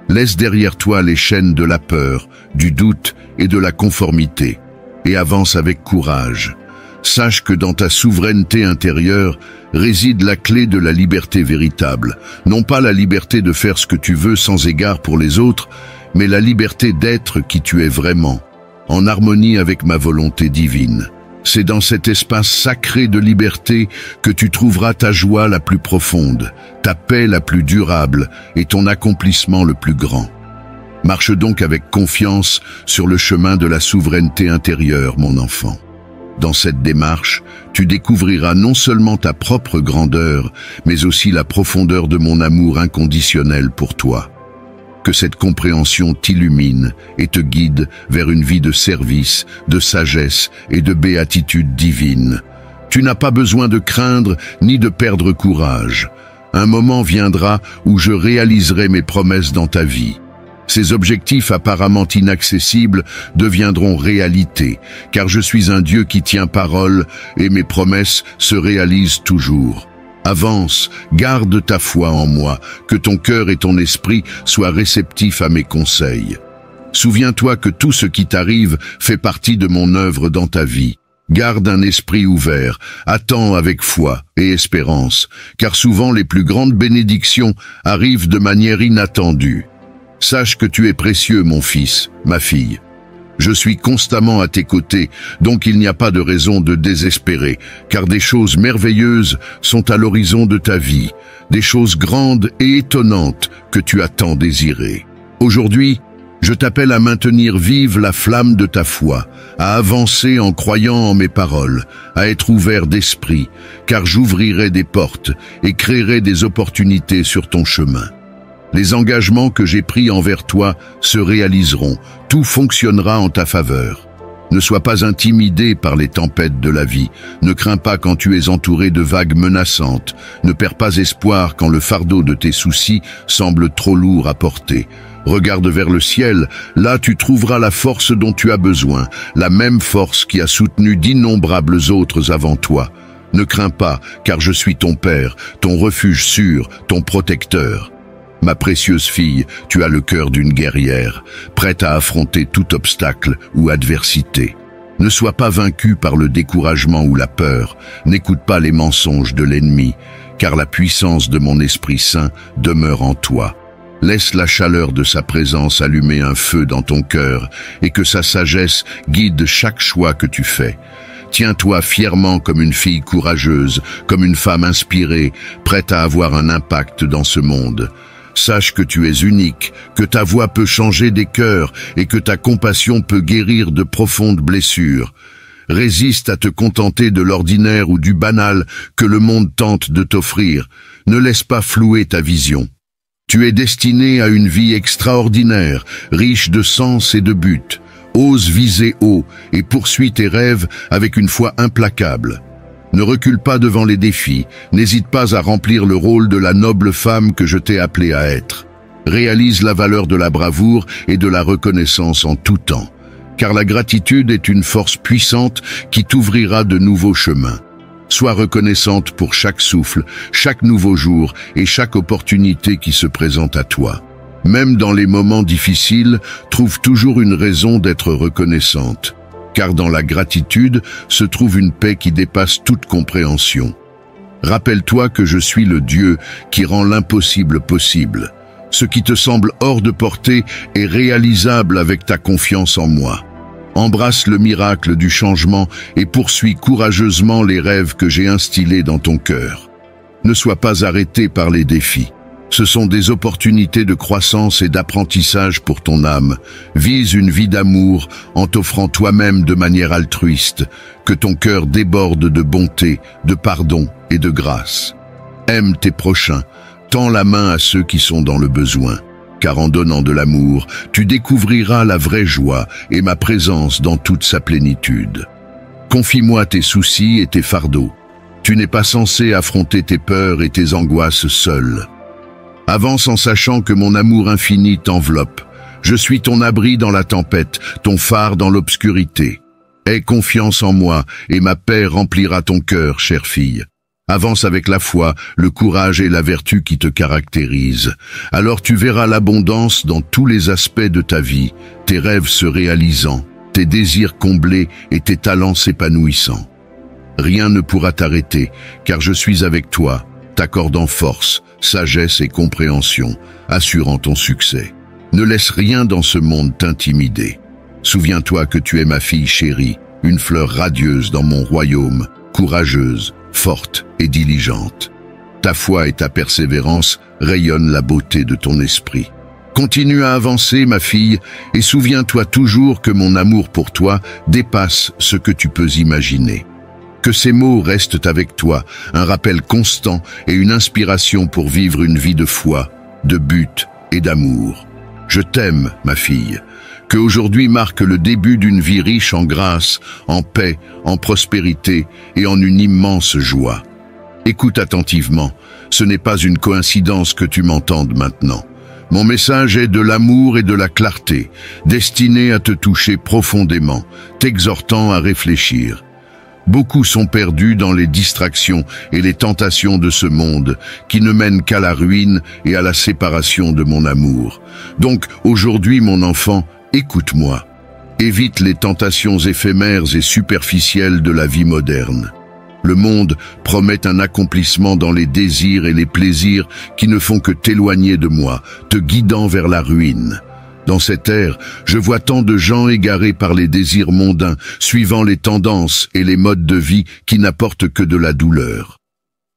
Laisse derrière toi les chaînes de la peur, du doute et de la conformité, et avance avec courage. Sache que dans ta souveraineté intérieure réside la clé de la liberté véritable, non pas la liberté de faire ce que tu veux sans égard pour les autres, mais la liberté d'être qui tu es vraiment, en harmonie avec ma volonté divine. C'est dans cet espace sacré de liberté que tu trouveras ta joie la plus profonde, ta paix la plus durable et ton accomplissement le plus grand. Marche donc avec confiance sur le chemin de la souveraineté intérieure, mon enfant. Dans cette démarche, tu découvriras non seulement ta propre grandeur, mais aussi la profondeur de mon amour inconditionnel pour toi. Que cette compréhension t'illumine et te guide vers une vie de service, de sagesse et de béatitude divine. Tu n'as pas besoin de craindre ni de perdre courage. Un moment viendra où je réaliserai mes promesses dans ta vie. Ces objectifs apparemment inaccessibles deviendront réalité, car je suis un Dieu qui tient parole et mes promesses se réalisent toujours. Avance, garde ta foi en moi, que ton cœur et ton esprit soient réceptifs à mes conseils. Souviens-toi que tout ce qui t'arrive fait partie de mon œuvre dans ta vie. Garde un esprit ouvert, attends avec foi et espérance, car souvent les plus grandes bénédictions arrivent de manière inattendue. Sache que tu es précieux, mon fils, ma fille. Je suis constamment à tes côtés, donc il n'y a pas de raison de désespérer, car des choses merveilleuses sont à l'horizon de ta vie, des choses grandes et étonnantes que tu as tant désirées. Aujourd'hui, je t'appelle à maintenir vive la flamme de ta foi, à avancer en croyant en mes paroles, à être ouvert d'esprit, car j'ouvrirai des portes et créerai des opportunités sur ton chemin. Les engagements que j'ai pris envers toi se réaliseront, tout fonctionnera en ta faveur. Ne sois pas intimidé par les tempêtes de la vie, ne crains pas quand tu es entouré de vagues menaçantes, ne perds pas espoir quand le fardeau de tes soucis semble trop lourd à porter. Regarde vers le ciel, là tu trouveras la force dont tu as besoin, la même force qui a soutenu d'innombrables autres avant toi. Ne crains pas, car je suis ton Père, ton refuge sûr, ton protecteur. Ma précieuse fille, tu as le cœur d'une guerrière, prête à affronter tout obstacle ou adversité. Ne sois pas vaincue par le découragement ou la peur, n'écoute pas les mensonges de l'ennemi, car la puissance de mon Esprit Saint demeure en toi. Laisse la chaleur de sa présence allumer un feu dans ton cœur et que sa sagesse guide chaque choix que tu fais. Tiens-toi fièrement comme une fille courageuse, comme une femme inspirée, prête à avoir un impact dans ce monde. Sache que tu es unique, que ta voix peut changer des cœurs et que ta compassion peut guérir de profondes blessures. Résiste à te contenter de l'ordinaire ou du banal que le monde tente de t'offrir. Ne laisse pas flouer ta vision. Tu es destiné à une vie extraordinaire, riche de sens et de but. Ose viser haut et poursuis tes rêves avec une foi implacable. Ne recule pas devant les défis, n'hésite pas à remplir le rôle de la noble femme que je t'ai appelée à être. Réalise la valeur de la bravoure et de la reconnaissance en tout temps, car la gratitude est une force puissante qui t'ouvrira de nouveaux chemins. Sois reconnaissante pour chaque souffle, chaque nouveau jour et chaque opportunité qui se présente à toi. Même dans les moments difficiles, trouve toujours une raison d'être reconnaissante. Car dans la gratitude se trouve une paix qui dépasse toute compréhension. Rappelle-toi que je suis le Dieu qui rend l'impossible possible. Ce qui te semble hors de portée est réalisable avec ta confiance en moi. Embrasse le miracle du changement et poursuis courageusement les rêves que j'ai instillés dans ton cœur. Ne sois pas arrêté par les défis. Ce sont des opportunités de croissance et d'apprentissage pour ton âme. Vise une vie d'amour en t'offrant toi-même de manière altruiste, que ton cœur déborde de bonté, de pardon et de grâce. Aime tes prochains, tends la main à ceux qui sont dans le besoin, car en donnant de l'amour, tu découvriras la vraie joie et ma présence dans toute sa plénitude. Confie-moi tes soucis et tes fardeaux. Tu n'es pas censé affronter tes peurs et tes angoisses seul. Avance en sachant que mon amour infini t'enveloppe. Je suis ton abri dans la tempête, ton phare dans l'obscurité. Aie confiance en moi et ma paix remplira ton cœur, chère fille. Avance avec la foi, le courage et la vertu qui te caractérisent. Alors tu verras l'abondance dans tous les aspects de ta vie, tes rêves se réalisant, tes désirs comblés et tes talents s'épanouissant. Rien ne pourra t'arrêter, car je suis avec toi, t'accordant force, sagesse et compréhension, assurant ton succès. Ne laisse rien dans ce monde t'intimider. Souviens-toi que tu es ma fille chérie, une fleur radieuse dans mon royaume, courageuse, forte et diligente. Ta foi et ta persévérance rayonnent la beauté de ton esprit. Continue à avancer, ma fille, et souviens-toi toujours que mon amour pour toi dépasse ce que tu peux imaginer. Que ces mots restent avec toi, un rappel constant et une inspiration pour vivre une vie de foi, de but et d'amour. Je t'aime, ma fille. Que aujourd'hui marque le début d'une vie riche en grâce, en paix, en prospérité et en une immense joie. Écoute attentivement, ce n'est pas une coïncidence que tu m'entendes maintenant. Mon message est de l'amour et de la clarté, destiné à te toucher profondément, t'exhortant à réfléchir. Beaucoup sont perdus dans les distractions et les tentations de ce monde qui ne mènent qu'à la ruine et à la séparation de mon amour. Donc aujourd'hui, mon enfant, écoute-moi. Évite les tentations éphémères et superficielles de la vie moderne. Le monde promet un accomplissement dans les désirs et les plaisirs qui ne font que t'éloigner de moi, te guidant vers la ruine. Dans cette ère, je vois tant de gens égarés par les désirs mondains, suivant les tendances et les modes de vie qui n'apportent que de la douleur.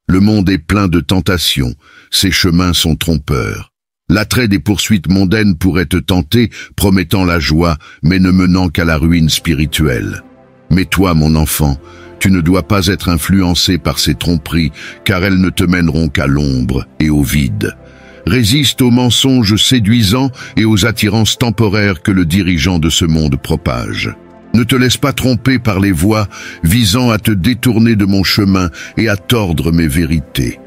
Le monde est plein de tentations, ses chemins sont trompeurs. L'attrait des poursuites mondaines pourrait te tenter, promettant la joie, mais ne menant qu'à la ruine spirituelle. Mais toi, mon enfant, tu ne dois pas être influencé par ces tromperies, car elles ne te mèneront qu'à l'ombre et au vide. Résiste aux mensonges séduisants et aux attirances temporaires que le dirigeant de ce monde propage. Ne te laisse pas tromper par les voies visant à te détourner de mon chemin et à tordre mes vérités.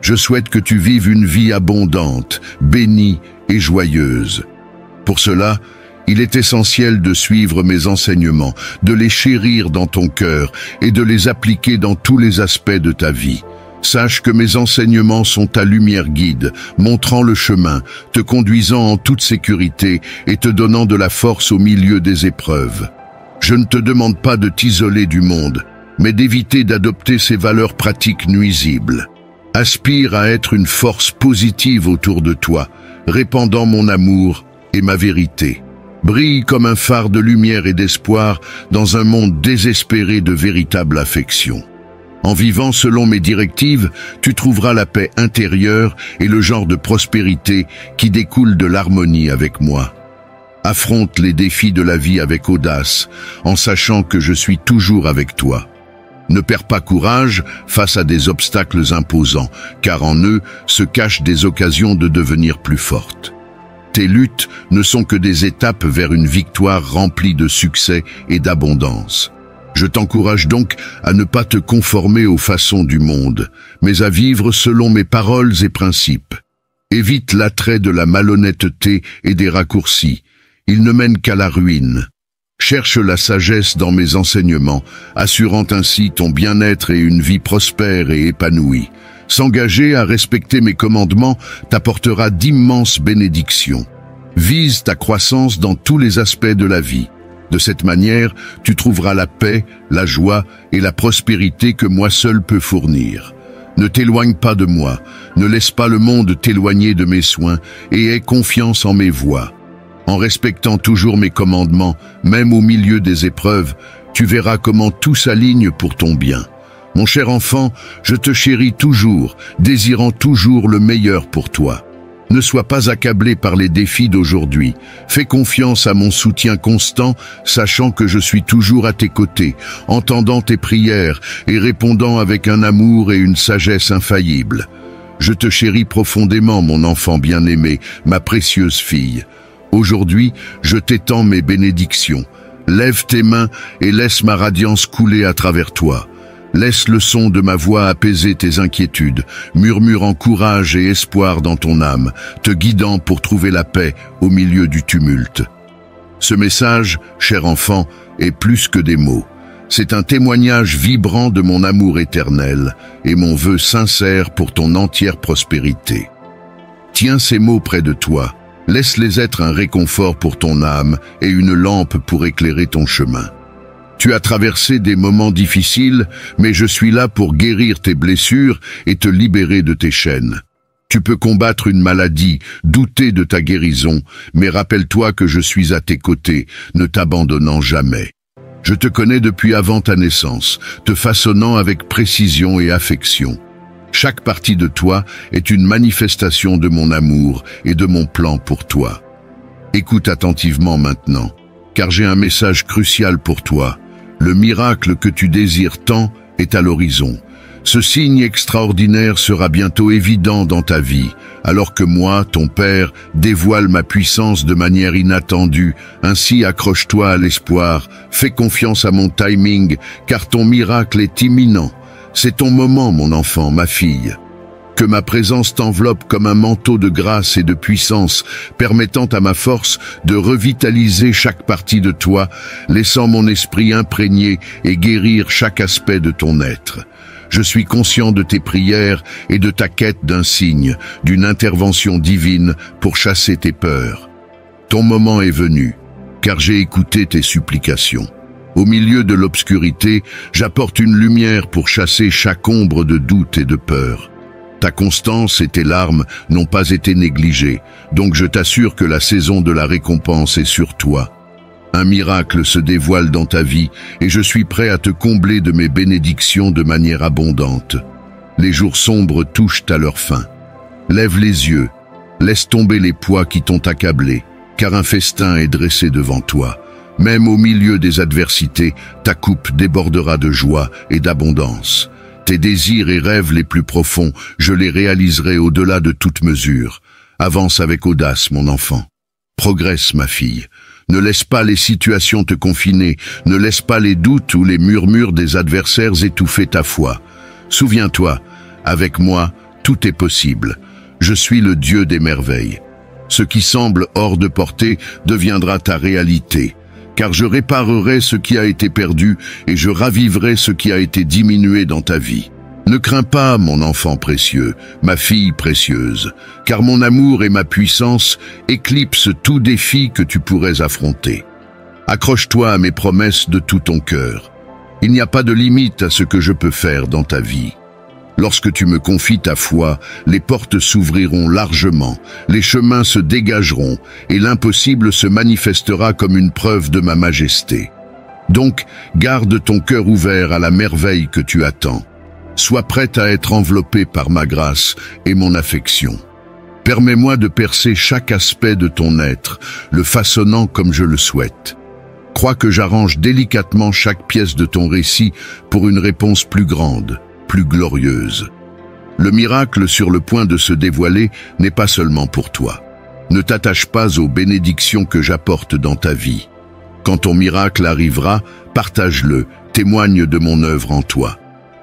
Je souhaite que tu vives une vie abondante, bénie et joyeuse. Pour cela, il est essentiel de suivre mes enseignements, de les chérir dans ton cœur et de les appliquer dans tous les aspects de ta vie. Sache que mes enseignements sont ta lumière guide, montrant le chemin, te conduisant en toute sécurité et te donnant de la force au milieu des épreuves. Je ne te demande pas de t'isoler du monde, mais d'éviter d'adopter ces valeurs pratiques nuisibles. Aspire à être une force positive autour de toi, répandant mon amour et ma vérité. Brille comme un phare de lumière et d'espoir dans un monde désespéré de véritable affection. En vivant selon mes directives, tu trouveras la paix intérieure et le genre de prospérité qui découle de l'harmonie avec moi. Affronte les défis de la vie avec audace, en sachant que je suis toujours avec toi. Ne perds pas courage face à des obstacles imposants, car en eux se cachent des occasions de devenir plus fortes. Tes luttes ne sont que des étapes vers une victoire remplie de succès et d'abondance. Je t'encourage donc à ne pas te conformer aux façons du monde, mais à vivre selon mes paroles et principes. Évite l'attrait de la malhonnêteté et des raccourcis. Ils ne mènent qu'à la ruine. Cherche la sagesse dans mes enseignements, assurant ainsi ton bien-être et une vie prospère et épanouie. S'engager à respecter mes commandements t'apportera d'immenses bénédictions. Vise ta croissance dans tous les aspects de la vie. De cette manière, tu trouveras la paix, la joie et la prospérité que moi seul peux fournir. Ne t'éloigne pas de moi, ne laisse pas le monde t'éloigner de mes soins et aie confiance en mes voies. En respectant toujours mes commandements, même au milieu des épreuves, tu verras comment tout s'aligne pour ton bien. Mon cher enfant, je te chéris toujours, désirant toujours le meilleur pour toi. Ne sois pas accablé par les défis d'aujourd'hui. Fais confiance à mon soutien constant, sachant que je suis toujours à tes côtés, entendant tes prières et répondant avec un amour et une sagesse infaillibles. Je te chéris profondément, mon enfant bien-aimé, ma précieuse fille. Aujourd'hui, je t'étends mes bénédictions. Lève tes mains et laisse ma radiance couler à travers toi. Laisse le son de ma voix apaiser tes inquiétudes, murmurant courage et espoir dans ton âme, te guidant pour trouver la paix au milieu du tumulte. Ce message, cher enfant, est plus que des mots. C'est un témoignage vibrant de mon amour éternel et mon vœu sincère pour ton entière prospérité. Tiens ces mots près de toi, laisse-les être un réconfort pour ton âme et une lampe pour éclairer ton chemin. Tu as traversé des moments difficiles, mais je suis là pour guérir tes blessures et te libérer de tes chaînes. Tu peux combattre une maladie, douter de ta guérison, mais rappelle-toi que je suis à tes côtés, ne t'abandonnant jamais. Je te connais depuis avant ta naissance, te façonnant avec précision et affection. Chaque partie de toi est une manifestation de mon amour et de mon plan pour toi. Écoute attentivement maintenant, car j'ai un message crucial pour toi. Le miracle que tu désires tant est à l'horizon. Ce signe extraordinaire sera bientôt évident dans ta vie, alors que moi, ton Père, dévoile ma puissance de manière inattendue. Ainsi accroche-toi à l'espoir, fais confiance à mon timing, car ton miracle est imminent. C'est ton moment, mon enfant, ma fille. Que ma présence t'enveloppe comme un manteau de grâce et de puissance, permettant à ma force de revitaliser chaque partie de toi, laissant mon esprit imprégner et guérir chaque aspect de ton être. Je suis conscient de tes prières et de ta quête d'un signe, d'une intervention divine pour chasser tes peurs. Ton moment est venu, car j'ai écouté tes supplications. Au milieu de l'obscurité, j'apporte une lumière pour chasser chaque ombre de doute et de peur. Ta constance et tes larmes n'ont pas été négligées, donc je t'assure que la saison de la récompense est sur toi. Un miracle se dévoile dans ta vie et je suis prêt à te combler de mes bénédictions de manière abondante. Les jours sombres touchent à leur fin. Lève les yeux, laisse tomber les poids qui t'ont accablé, car un festin est dressé devant toi. Même au milieu des adversités, ta coupe débordera de joie et d'abondance. Tes désirs et rêves les plus profonds, je les réaliserai au-delà de toute mesure. Avance avec audace, mon enfant. Progresse, ma fille. Ne laisse pas les situations te confiner, ne laisse pas les doutes ou les murmures des adversaires étouffer ta foi. Souviens-toi, avec moi, tout est possible. Je suis le Dieu des merveilles. Ce qui semble hors de portée deviendra ta réalité. Car je réparerai ce qui a été perdu et je raviverai ce qui a été diminué dans ta vie. Ne crains pas, mon enfant précieux, ma fille précieuse, car mon amour et ma puissance éclipsent tout défi que tu pourrais affronter. Accroche-toi à mes promesses de tout ton cœur. Il n'y a pas de limite à ce que je peux faire dans ta vie. Lorsque tu me confies ta foi, les portes s'ouvriront largement, les chemins se dégageront et l'impossible se manifestera comme une preuve de ma majesté. Donc, garde ton cœur ouvert à la merveille que tu attends. Sois prête à être enveloppée par ma grâce et mon affection. Permets-moi de percer chaque aspect de ton être, le façonnant comme je le souhaite. Crois que j'arrange délicatement chaque pièce de ton récit pour une réponse plus grande, plus glorieuse. Le miracle sur le point de se dévoiler n'est pas seulement pour toi. Ne t'attache pas aux bénédictions que j'apporte dans ta vie. Quand ton miracle arrivera, partage-le, témoigne de mon œuvre en toi.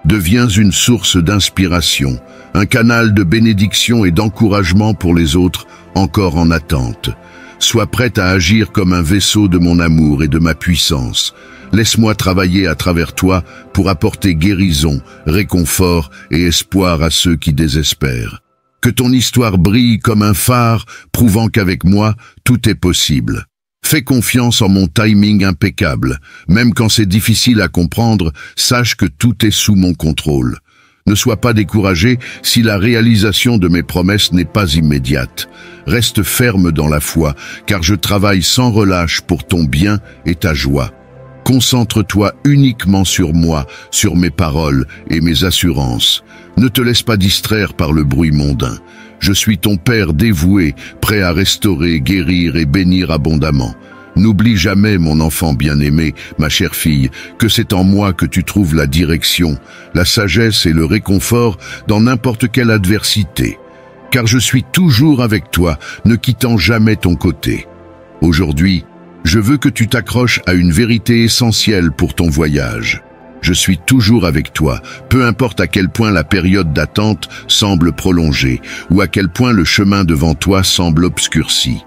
Deviens une source d'inspiration, un canal de bénédiction et d'encouragement pour les autres encore en attente. Sois prête à agir comme un vaisseau de mon amour et de ma puissance. Laisse-moi travailler à travers toi pour apporter guérison, réconfort et espoir à ceux qui désespèrent. Que ton histoire brille comme un phare, prouvant qu'avec moi, tout est possible. Fais confiance en mon timing impeccable. Même quand c'est difficile à comprendre, sache que tout est sous mon contrôle. Ne sois pas découragé si la réalisation de mes promesses n'est pas immédiate. Reste ferme dans la foi, car je travaille sans relâche pour ton bien et ta joie. Concentre-toi uniquement sur moi, sur mes paroles et mes assurances. Ne te laisse pas distraire par le bruit mondain. Je suis ton Père dévoué, prêt à restaurer, guérir et bénir abondamment. N'oublie jamais, mon enfant bien-aimé, ma chère fille, que c'est en moi que tu trouves la direction, la sagesse et le réconfort dans n'importe quelle adversité. Car je suis toujours avec toi, ne quittant jamais ton côté. Aujourd'hui, je veux que tu t'accroches à une vérité essentielle pour ton voyage. Je suis toujours avec toi, peu importe à quel point la période d'attente semble prolongée ou à quel point le chemin devant toi semble obscurci.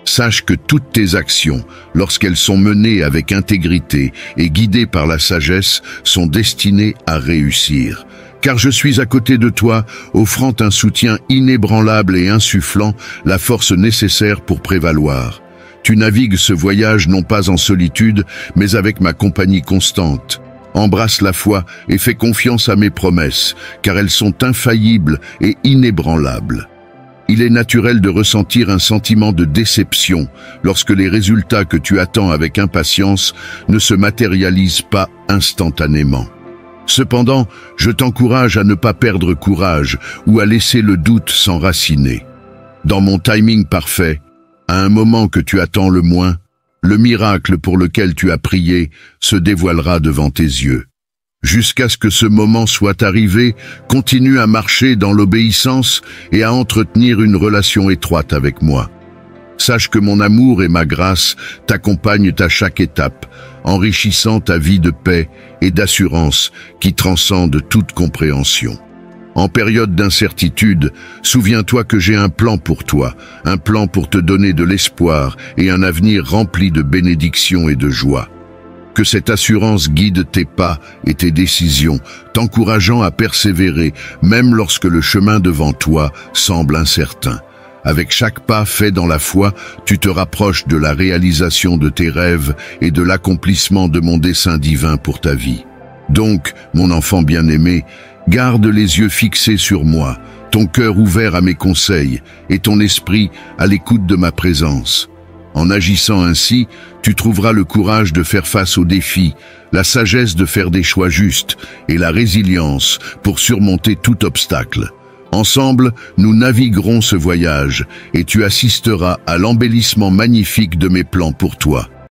Sache que toutes tes actions, lorsqu'elles sont menées avec intégrité et guidées par la sagesse, sont destinées à réussir. Car je suis à côté de toi, offrant un soutien inébranlable et insufflant la force nécessaire pour prévaloir. Tu navigues ce voyage non pas en solitude, mais avec ma compagnie constante. Embrasse la foi et fais confiance à mes promesses, car elles sont infaillibles et inébranlables. Il est naturel de ressentir un sentiment de déception lorsque les résultats que tu attends avec impatience ne se matérialisent pas instantanément. Cependant, je t'encourage à ne pas perdre courage ou à laisser le doute s'enraciner. Dans mon timing parfait, à un moment que tu attends le moins, le miracle pour lequel tu as prié se dévoilera devant tes yeux. Jusqu'à ce que ce moment soit arrivé, continue à marcher dans l'obéissance et à entretenir une relation étroite avec moi. Sache que mon amour et ma grâce t'accompagnent à chaque étape, enrichissant ta vie de paix et d'assurance qui transcende toute compréhension. En période d'incertitude, souviens-toi que j'ai un plan pour toi, un plan pour te donner de l'espoir et un avenir rempli de bénédictions et de joie. Que cette assurance guide tes pas et tes décisions, t'encourageant à persévérer, même lorsque le chemin devant toi semble incertain. Avec chaque pas fait dans la foi, tu te rapproches de la réalisation de tes rêves et de l'accomplissement de mon dessein divin pour ta vie. Donc, mon enfant bien-aimé, garde les yeux fixés sur moi, ton cœur ouvert à mes conseils et ton esprit à l'écoute de ma présence. En agissant ainsi, tu trouveras le courage de faire face aux défis, la sagesse de faire des choix justes et la résilience pour surmonter tout obstacle. Ensemble, nous naviguerons ce voyage et tu assisteras à l'embellissement magnifique de mes plans pour toi.